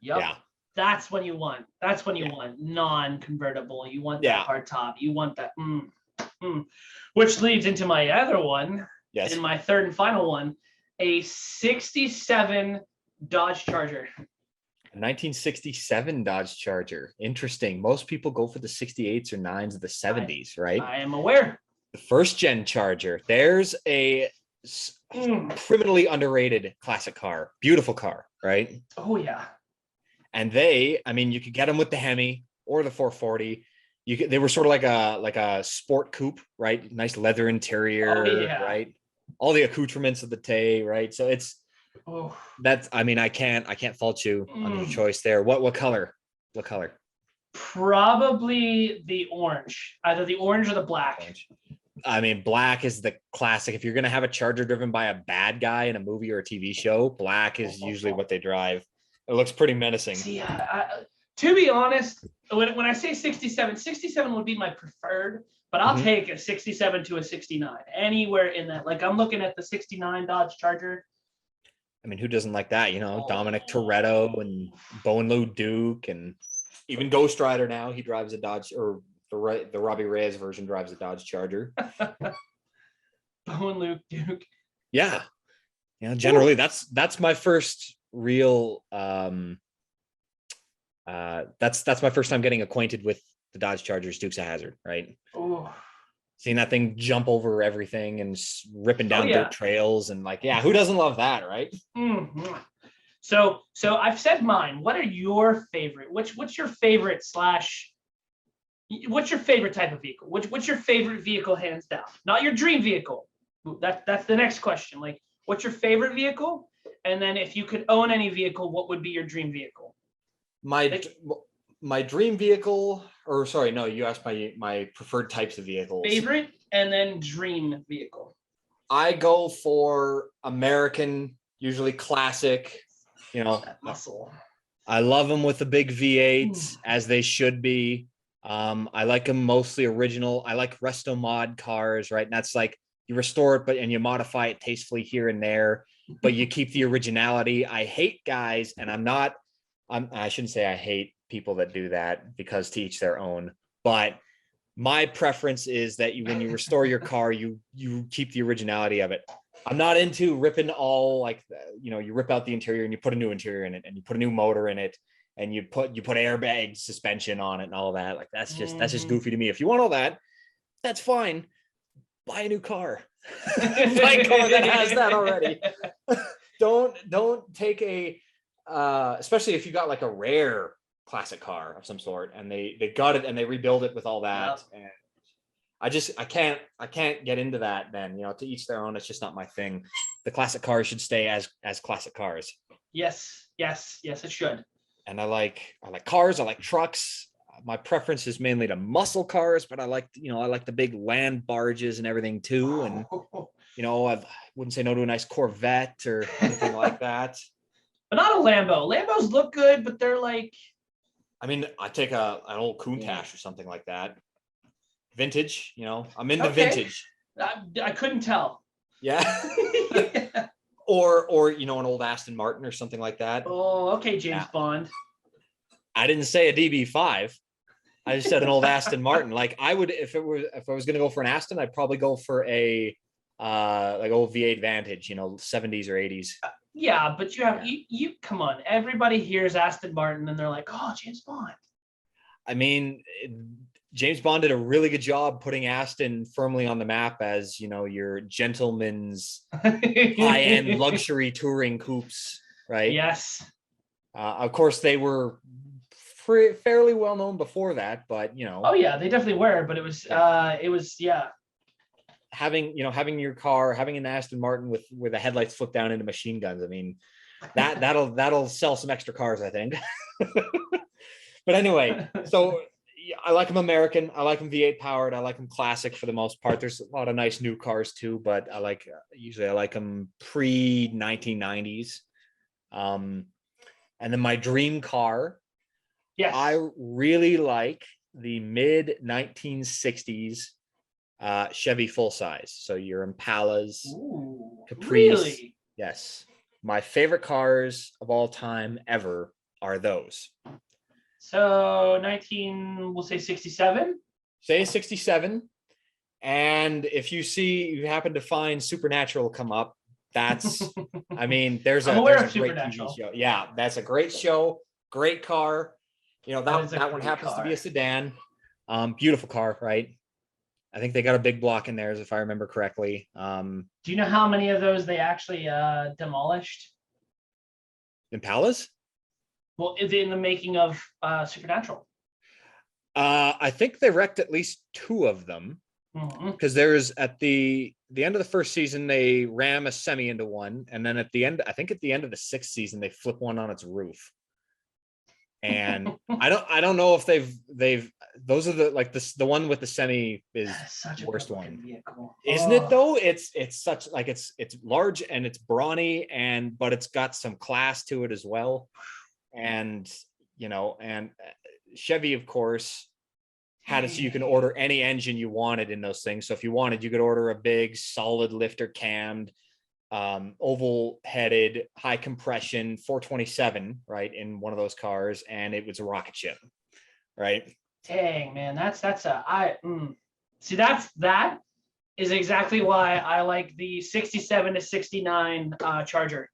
Speaker 1: Yep. Yeah. That's when you want. That's when you want non-convertible. You want that hardtop. You want that. Which leads into my other one.
Speaker 2: Yes.
Speaker 1: In my third and final one, a 67 Dodge Charger.
Speaker 2: 1967 Dodge Charger. Interesting. Most people go for the 68s or 9s of the 70s, right?
Speaker 1: I am aware.
Speaker 2: The first gen Charger. There's a criminally underrated classic car. Beautiful car, right?
Speaker 1: Oh, yeah.
Speaker 2: And you could get them with the Hemi or the 440. They were sort of like a sport coupe, right? Nice leather interior, right? All the accoutrements of the Tay, right? So I can't fault you on your choice there. What color? What color?
Speaker 1: Probably the orange, either the orange or the black.
Speaker 2: Orange. I mean, black is the classic. If you're going to have a Charger driven by a bad guy in a movie or a TV show, black is usually what they drive. It looks pretty menacing.
Speaker 1: See, to be honest, when I say 67 would be my preferred, but I'll take a 67 to a 69, anywhere in that. Like, I'm looking at the 69 Dodge Charger.
Speaker 2: I mean, who doesn't like that? Dominic Toretto and Bo and Lou Duke, and even Ghost Rider now. He drives a Dodge, or the Robbie Reyes version drives a Dodge Charger.
Speaker 1: Bo and Luke Duke.
Speaker 2: Yeah. Generally that's my first real that's my first time getting acquainted with the Dodge Chargers Dukes of Hazzard, right?
Speaker 1: Oh.
Speaker 2: Seeing that thing jump over everything and ripping down dirt trails, and who doesn't love that, right?
Speaker 1: Mm-hmm. So I've said mine. What are your favorite? What's your favorite what's your favorite type of vehicle? What's your favorite vehicle, hands down? Not your dream vehicle. That's the next question. Like, what's your favorite vehicle? And then if you could own any vehicle, what would be your dream vehicle?
Speaker 2: My dream vehicle, or sorry, no, you asked my preferred types of vehicles.
Speaker 1: Favorite and then dream vehicle.
Speaker 2: I go for American, usually classic,
Speaker 1: That muscle.
Speaker 2: I love them with the big V8s, as they should be. I like them mostly original. I like resto mod cars, right? And that's like, you restore it, and you modify it tastefully here and there, but you keep the originality. I hate guys, and I shouldn't say I hate people that do that, because to each their own. But my preference is that when you restore your car, you keep the originality of it. I'm not into ripping all, you rip out the interior and you put a new interior in it, and you put a new motor in it, and you put airbag suspension on it and all that. Like, that's just goofy to me. If you want all that, that's fine. Buy a new car. Buy a car that has that already. Don't take especially if you got like a rare classic car of some sort, and they got it and they rebuild it with all that. Yep. And I can't get into that. Then, to each their own. It's just not my thing. The classic cars should stay as classic cars.
Speaker 1: Yes, yes, yes, it should.
Speaker 2: And I like cars. I like trucks. My preference is mainly to muscle cars, but I like the big land barges and everything too. And I wouldn't say no to a nice Corvette or anything like that.
Speaker 1: But not a Lambo. Lambos look good, but they're like.
Speaker 2: I mean, I take an old Countach or something like that. Vintage, I'm into vintage.
Speaker 1: I couldn't tell.
Speaker 2: Yeah. Or an old Aston Martin or something like that.
Speaker 1: Oh, okay, James Bond.
Speaker 2: I didn't say a DB5. I just said an old Aston Martin. Like I would, if I was going to go for an Aston, I'd probably go for a like old V8 Vantage, 70s or 80s.
Speaker 1: Yeah, but you come on. Everybody hears Aston Martin and they're like, oh, James Bond.
Speaker 2: I mean, James Bond did a really good job putting Aston firmly on the map as, your gentleman's high-end luxury touring coupes, right?
Speaker 1: Yes.
Speaker 2: Of course, they were fairly well known before that, but
Speaker 1: Oh yeah, they definitely were, but it was
Speaker 2: having your car, having an Aston Martin where the headlights flip down into machine guns. I mean, that'll sell some extra cars, I think. But anyway, so I like them American. I like them V8 powered. I like them classic for the most part. There's a lot of nice new cars too, but usually I like them pre 1990s. And then my dream car. Yes. I really like the mid 1960s Chevy full size. So your Impalas, Caprice. Really? Yes. My favorite cars of all time ever are those.
Speaker 1: So we'll say 67.
Speaker 2: Say 67. And if you happen to find Supernatural come up, that's, I mean, there's a great TV show. Yeah, that's a great show. Great car. That one happens to be a sedan. Beautiful car, right? I think they got a big block in theirs, if I remember correctly.
Speaker 1: Do you know how many of those they actually demolished?
Speaker 2: Impalas?
Speaker 1: Well, in the making of Supernatural.
Speaker 2: I think they wrecked at least 2 of them. Because there's at the end of the first season, they ram a semi into one, and then at the end of the 6th season, they flip one on its roof. And I don't know if those are the one with the semi is the worst one. Isn't it though? It's such like it's large and it's brawny but it's got some class to it as well. And Chevy, of course, had it so you can order any engine you wanted in those things. So if you wanted, you could order a big solid lifter cammed, oval headed, high compression 427, right, in one of those cars, and it was a rocket ship, right?
Speaker 1: Dang, man, see, that is exactly why I like the 67 to 69 Charger.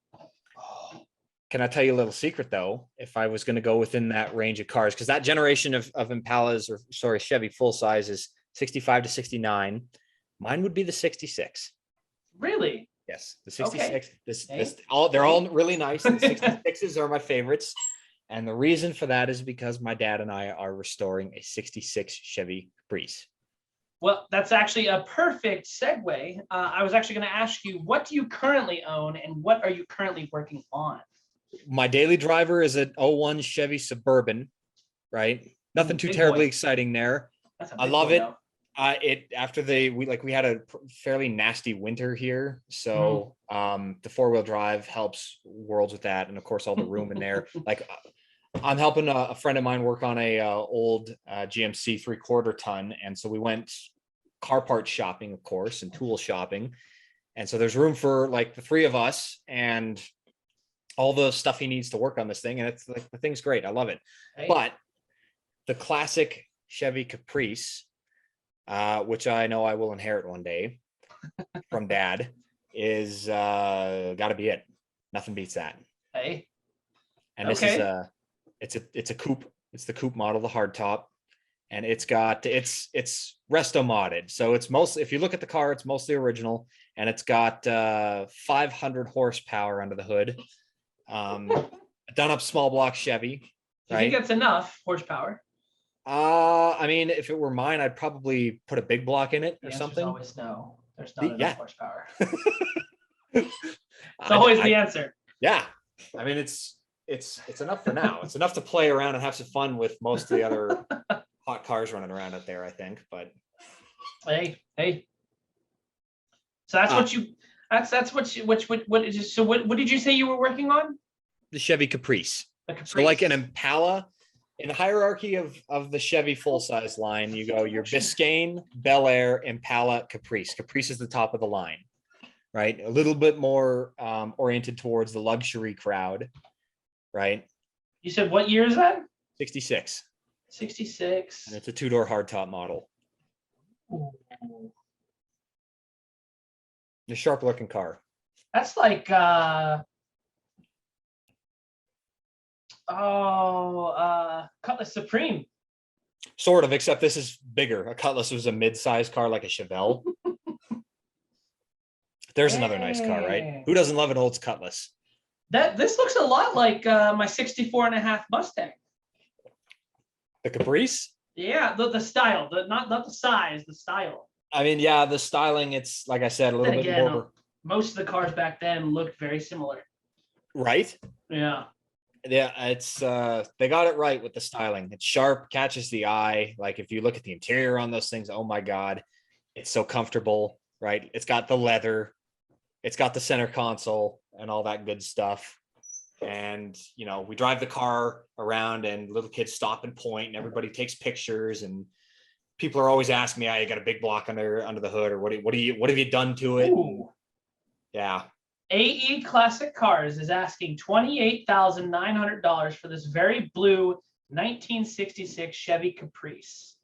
Speaker 2: Can I tell you a little secret though? If I was going to go within that range of cars, because that generation of Impalas, Chevy full size is 65 to 69. Mine would be the 66.
Speaker 1: Really?
Speaker 2: Yes, the 66. Okay. They're all really nice. The 66s are my favorites, and the reason for that is because my dad and I are restoring a 66 Chevy Caprice.
Speaker 1: Well, that's actually a perfect segue. I was actually going to ask you, what do you currently own, and what are you currently working on?
Speaker 2: My daily driver is an 01 Chevy Suburban, right? Nothing too terribly exciting there. I love it. We had a fairly nasty winter here, so the 4-wheel drive helps worlds with that, and of course all the room in there. Like I'm helping a friend of mine work on a old GMC 3/4 ton, and so we went car parts shopping, of course, and tool shopping, and so there's room for like the 3 of us and all the stuff he needs to work on this thing, and it's like the thing's great. I love it. Hey. But the classic Chevy Caprice, which I know I will inherit one day from Dad, is got to be it. Nothing beats that.
Speaker 1: Hey.
Speaker 2: And this is it's a coupe. It's the coupe model, the hardtop, and it's resto modded. So it's mostly, if you look at the car, it's mostly original, and it's got 500 horsepower under the hood. A done up small block Chevy.
Speaker 1: Do you think that's enough horsepower?
Speaker 2: I mean, if it were mine, I'd probably put a big block in it or something.
Speaker 1: Always no. There's not enough horsepower.
Speaker 2: It's
Speaker 1: always the answer.
Speaker 2: Yeah. I mean, it's enough for now. It's enough to play around and have some fun with most of the other hot cars running around out there, I think. But
Speaker 1: hey. So that's what you. That's what you. What is it? So what did you say you were working on?
Speaker 2: the Chevy Caprice.
Speaker 1: The Caprice.
Speaker 2: So like an Impala. In the hierarchy of the Chevy full-size line, you go your Biscayne, Bel Air, Impala, Caprice. Caprice is the top of the line, right? A little bit more oriented towards the luxury crowd, right?
Speaker 1: You said what year is that?
Speaker 2: 66.
Speaker 1: 66.
Speaker 2: And it's a two-door hardtop model.
Speaker 1: Ooh.
Speaker 2: A sharp-looking car.
Speaker 1: That's like Cutlass Supreme.
Speaker 2: Sort of, except this is bigger. A Cutlass was a mid-sized car like a Chevelle. There's another nice car, right? Who doesn't love an old Cutlass?
Speaker 1: This looks a lot like my 64.5 Mustang.
Speaker 2: The Caprice?
Speaker 1: Yeah, the style, not the size, the style.
Speaker 2: I mean, yeah, the styling, it's like I said, a little bit more.
Speaker 1: Most of the cars back then looked very similar.
Speaker 2: Right?
Speaker 1: Yeah.
Speaker 2: Yeah, it's they got it right with the styling. It's sharp, catches the eye. Like if you look at the interior on those things, oh my God, it's so comfortable, right? It's got the leather, it's got the center console and all that good stuff. And you know, we drive the car around and little kids stop and point and everybody takes pictures and people are always asking me, "Oh, you got a big block under the hood, or what have you done to it?" Yeah.
Speaker 1: AE Classic Cars is asking $28,900 for this very blue 1966 Chevy Caprice.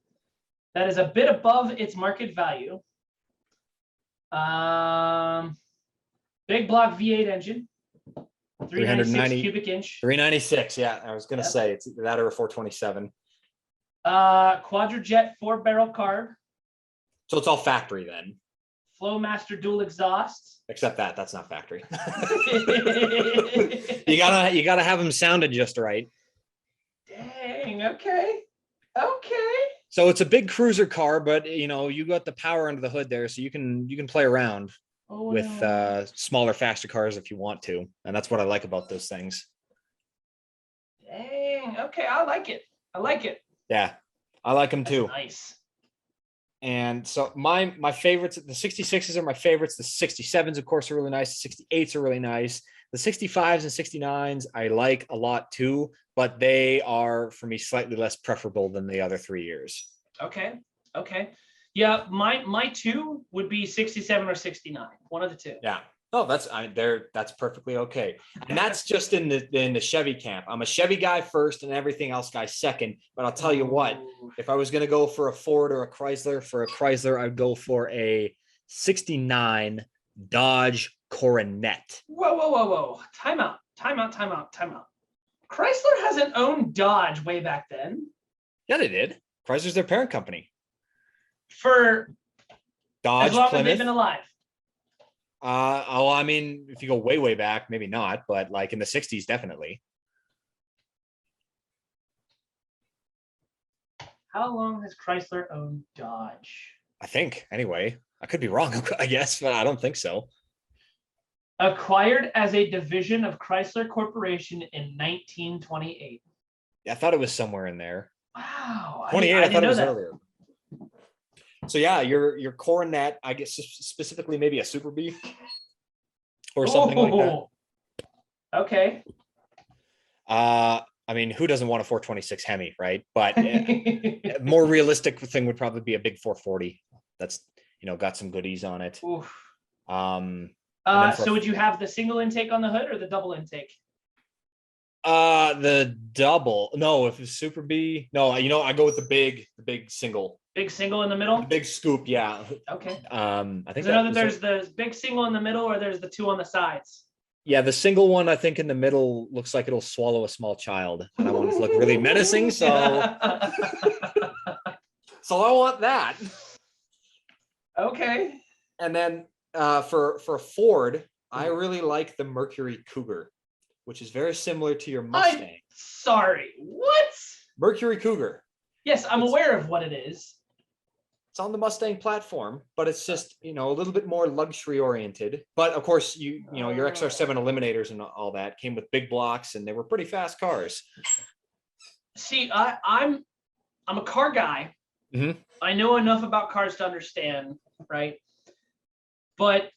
Speaker 1: That is a bit above its market value. Big block V8 engine, 396 cubic inch.
Speaker 2: 396, yeah. I was going to say it's either that or a 427.
Speaker 1: Quadrajet 4-barrel carb.
Speaker 2: So it's all factory then.
Speaker 1: Flowmaster dual exhaust.
Speaker 2: Except that's not factory. you gotta have them sounded just right.
Speaker 1: Dang. Okay.
Speaker 2: So it's a big cruiser car, but you know you got the power under the hood there, so you can play around with smaller, faster cars if you want to, and that's what I like about those things.
Speaker 1: Dang. Okay, I like it.
Speaker 2: Yeah, I like them too.
Speaker 1: Nice.
Speaker 2: And so my favorites, the 66s are my favorites. The 67s, of course, are really nice. The 68s are really nice. The 65s and 69s I like a lot too, but they are for me slightly less preferable than the other 3 years.
Speaker 1: Okay. Yeah, my two would be 67 or 69. One of the two.
Speaker 2: Yeah. Oh, that's perfectly okay. And that's just in the Chevy camp. I'm a Chevy guy first and everything else guy second. But I'll tell you what, if I was going to go for a Ford or a Chrysler, I'd go for a 69 Dodge Coronet.
Speaker 1: Whoa. Time out. Chrysler hasn't owned Dodge way back then.
Speaker 2: Yeah, they did. Chrysler's their parent company.
Speaker 1: For
Speaker 2: Dodge,
Speaker 1: as long
Speaker 2: Plymouth.
Speaker 1: as they've been alive.
Speaker 2: I mean, if you go way back, maybe not, but like in the 60s, definitely.
Speaker 1: How long has Chrysler owned Dodge?
Speaker 2: I think, anyway. I could be wrong, I guess, but I don't think so.
Speaker 1: Acquired as a division of Chrysler Corporation in 1928.
Speaker 2: Yeah, I thought it was somewhere in there.
Speaker 1: Wow.
Speaker 2: 28, I thought it was earlier. So yeah, your Coronet, I guess specifically maybe a Super B or something like that.
Speaker 1: Okay.
Speaker 2: I mean, who doesn't want a 426 Hemi, right? But a more realistic thing would probably be a big 440. That's, got some goodies on it.
Speaker 1: Oof.
Speaker 2: So
Speaker 1: would you have the single intake on the hood or the double intake?
Speaker 2: The double. No, if it's Super B, no, I go with the big single.
Speaker 1: Big single in the middle?
Speaker 2: The big scoop, yeah.
Speaker 1: Okay.
Speaker 2: I think
Speaker 1: I know that there's the big single in the middle or there's the two on the sides.
Speaker 2: Yeah, the single one I think in the middle looks like it'll swallow a small child. And I want it to look really menacing, so I want that.
Speaker 1: Okay.
Speaker 2: And then for a Ford, I really like the Mercury Cougar, which is very similar to your Mustang.
Speaker 1: Sorry, what?
Speaker 2: Mercury Cougar.
Speaker 1: Yes, I'm aware of what it is.
Speaker 2: it's on the Mustang platform, but it's just, a little bit more luxury oriented. But of course, your XR7 Eliminators and all that came with big blocks, and they were pretty fast cars.
Speaker 1: See, I'm a car guy.
Speaker 2: Mm-hmm.
Speaker 1: I know enough about cars to understand, right? But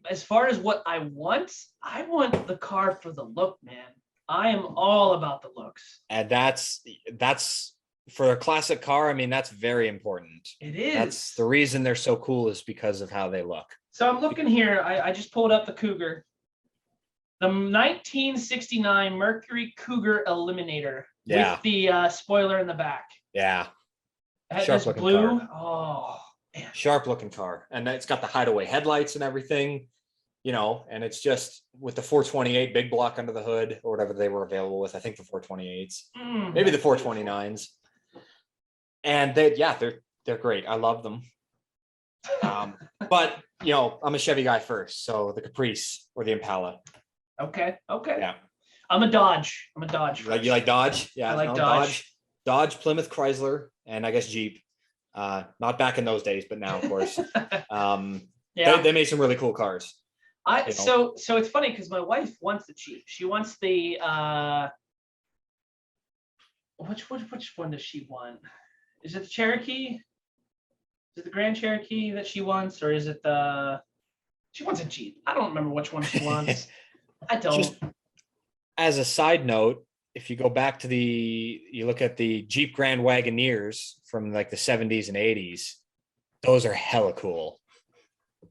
Speaker 1: as far as what I want the car for the look, man. I am all about the looks.
Speaker 2: And that's for a classic car. I mean, that's very important.
Speaker 1: It is.
Speaker 2: That's the reason they're so cool, is because of how they look.
Speaker 1: So I'm looking here. I just pulled up the Cougar. The 1969 Mercury Cougar Eliminator with the spoiler in the back.
Speaker 2: Yeah.
Speaker 1: Sharp looking blue.
Speaker 2: Car.
Speaker 1: Oh, man.
Speaker 2: Sharp looking car. And it's got the hideaway headlights and everything, and it's just with the 428 big block under the hood, or whatever they were available with. I think the 428s, maybe the 429s. And they're great. I love them. But I'm a Chevy guy first, so the Caprice or the Impala.
Speaker 1: Okay.
Speaker 2: Yeah.
Speaker 1: I'm a Dodge.
Speaker 2: You like Dodge? Yeah.
Speaker 1: I like Dodge.
Speaker 2: Dodge, Plymouth, Chrysler, and I guess Jeep. Not back in those days, but now, of course. They made some really cool cars.
Speaker 1: So it's funny because my wife wants the Jeep. She wants the which one does she want? Is it the Cherokee? Is it the Grand Cherokee that she wants, or is it she wants a Jeep? I don't remember which one she wants. I don't.
Speaker 2: Just as a side note, if you go back to you look at the Jeep Grand Wagoneers from like the 70s and 80s, those are hella cool,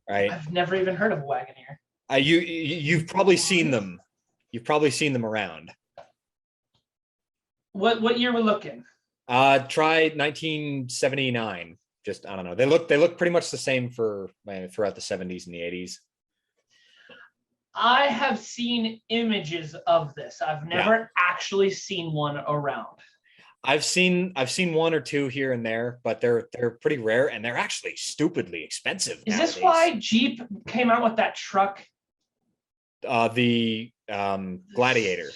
Speaker 2: right?
Speaker 1: I've never even heard of a Wagoneer.
Speaker 2: You've probably seen them. You've probably seen them around.
Speaker 1: What year we're looking?
Speaker 2: Try 1979. Just, I don't know. They look pretty much the same throughout the 70s and the 80s.
Speaker 1: I have seen images of this. I've never actually seen one around.
Speaker 2: I've seen one or two here and there, but they're pretty rare, and they're actually stupidly expensive.
Speaker 1: Is this why Jeep came out with that truck?
Speaker 2: The Gladiator.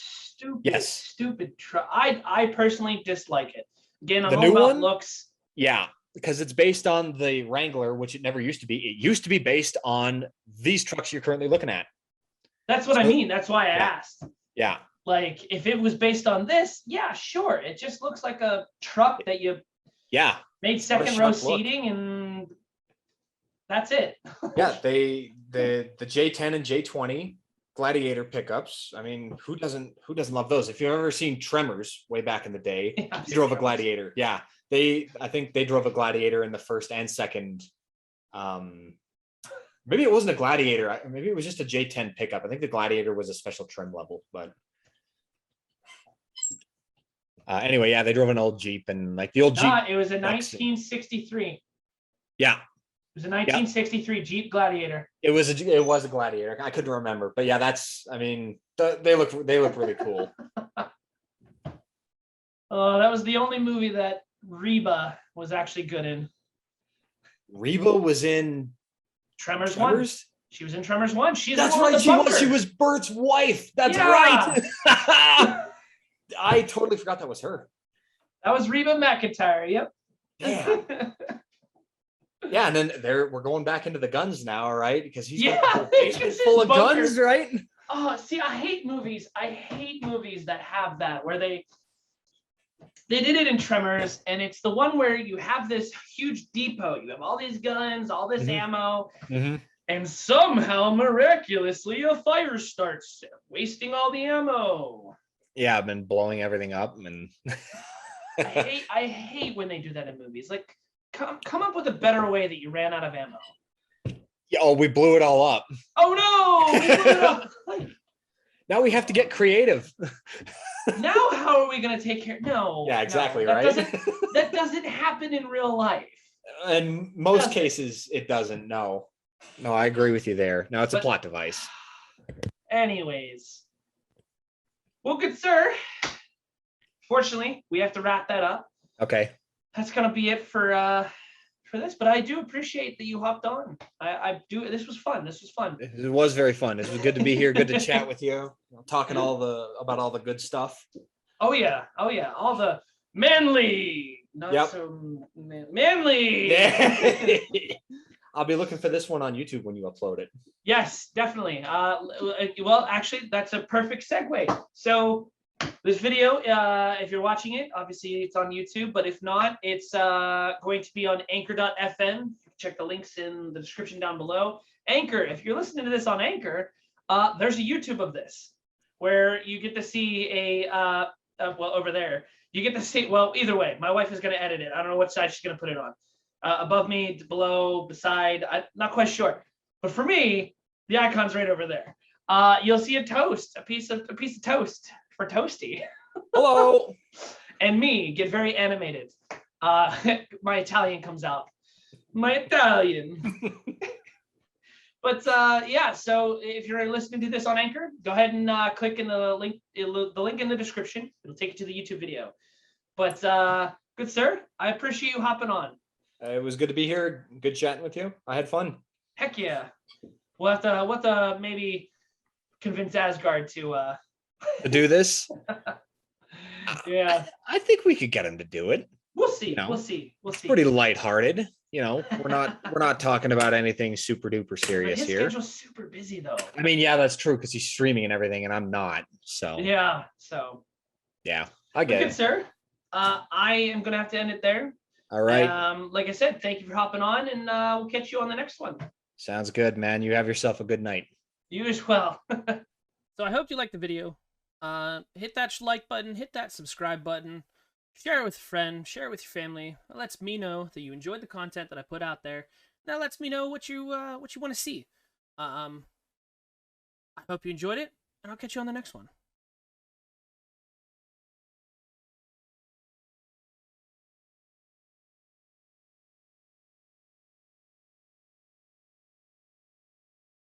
Speaker 1: Stupid truck. I personally dislike it. Again, I'm
Speaker 2: the
Speaker 1: all
Speaker 2: new
Speaker 1: about
Speaker 2: one?
Speaker 1: looks.
Speaker 2: Yeah, because it's based on the Wrangler, which it never used to be. It used to be based on these trucks you're currently looking at.
Speaker 1: That's what I mean. That's why I asked.
Speaker 2: Yeah.
Speaker 1: Like, if it was based on this, yeah, sure. It just looks like a truck that you made second row seating, and that's it.
Speaker 2: Yeah, the J10 and J20 Gladiator pickups. I mean, who doesn't love those? If you've ever seen Tremors way back in the day, they drove a Gladiator. Yeah, I think they drove a Gladiator in the first and second. Maybe it wasn't a Gladiator. Maybe it was just a J10 pickup. I think the Gladiator was a special trim level, but anyway, yeah, they drove an old Jeep, and like the old Jeep.
Speaker 1: It was a 1963.
Speaker 2: Yeah.
Speaker 1: It was a 1963 Jeep Gladiator.
Speaker 2: It was a Gladiator. I couldn't remember, but yeah, they look really cool.
Speaker 1: Oh, that was the only movie that Reba was actually good in.
Speaker 2: Reba was in
Speaker 1: Tremors 1. She was in Tremors 1.
Speaker 2: That's right. She was Bert's wife. That's right. I totally forgot that was her.
Speaker 1: That was Reba McEntire. Yep.
Speaker 2: Damn. Yeah, and then we're going back into the guns now, all right? Because he's full of guns, right?
Speaker 1: Oh, see, I hate movies. I hate movies that have that, where they did it in Tremors, and it's the one where you have this huge depot. You have all these guns, all this ammo, and somehow, miraculously, a fire starts, wasting all the ammo.
Speaker 2: Yeah, I've been blowing everything up, and
Speaker 1: I hate when they do that in movies. Like, come up with a better way that you ran out of ammo.
Speaker 2: Yeah, we blew it all up.
Speaker 1: Oh no! We blew it up.
Speaker 2: Now we have to get creative.
Speaker 1: Now how are we going to take care? No.
Speaker 2: Yeah, exactly,
Speaker 1: no,
Speaker 2: right?
Speaker 1: That doesn't happen in real life.
Speaker 2: In most cases, it doesn't. No, I agree with you there. No, it's a plot device.
Speaker 1: Anyways. Well, good sir. Fortunately, we have to wrap that up.
Speaker 2: Okay.
Speaker 1: That's going to be it for this, but I do appreciate that you hopped on. I do. This was fun. It
Speaker 2: was very fun. It was good to be here. Good to chat with you. Talking about all the good stuff.
Speaker 1: Oh yeah. All the manly not
Speaker 2: Yep.
Speaker 1: so manly.
Speaker 2: Yeah. I'll be looking for this one on YouTube when you upload it.
Speaker 1: Yes, definitely. Well, actually, that's a perfect segue. So this video, if you're watching it, obviously it's on YouTube, but if not, it's going to be on anchor.fm. Check the links in the description down below. Anchor, if you're listening to this on Anchor, there's a YouTube of this where you get to see well, over there, you get to see, well, either way, my wife is going to edit it. I don't know what side she's going to put it on. Above me, below, beside, I'm not quite sure. But for me, the icon's right over there. You'll see a toast, a piece of toast for Toasty.
Speaker 2: Hello.
Speaker 1: And me get very animated. My Italian comes out. My Italian. But yeah, so if you're listening to this on Anchor, go ahead and click in the link in the description. It'll take you to the YouTube video. But good sir, I appreciate you hopping on.
Speaker 2: It was good to be here. Good chatting with you. I had fun.
Speaker 1: Heck yeah. We'll have to maybe convince Asgard to
Speaker 2: do this.
Speaker 1: Yeah.
Speaker 2: I think we could get him to do it.
Speaker 1: We'll see.
Speaker 2: You know,
Speaker 1: We'll see. We'll see.
Speaker 2: Pretty lighthearted. You know, we're not talking about anything super duper serious
Speaker 1: his
Speaker 2: here.
Speaker 1: schedule's super busy though.
Speaker 2: I mean, yeah, that's true because he's streaming and everything, and I'm not. So
Speaker 1: yeah. So
Speaker 2: yeah, I get it.
Speaker 1: Sir. I am gonna have to end it there.
Speaker 2: All right.
Speaker 1: Like I said, thank you for hopping on, and we'll catch you on the next one.
Speaker 2: Sounds good, man. You have yourself a good night.
Speaker 1: You as well.
Speaker 3: So I hope you liked the video. Hit that like button, hit that subscribe button, share it with a friend, share it with your family. That lets me know that you enjoyed the content that I put out there. That lets me know what you want to see. I hope you enjoyed it, and I'll catch you on the next one.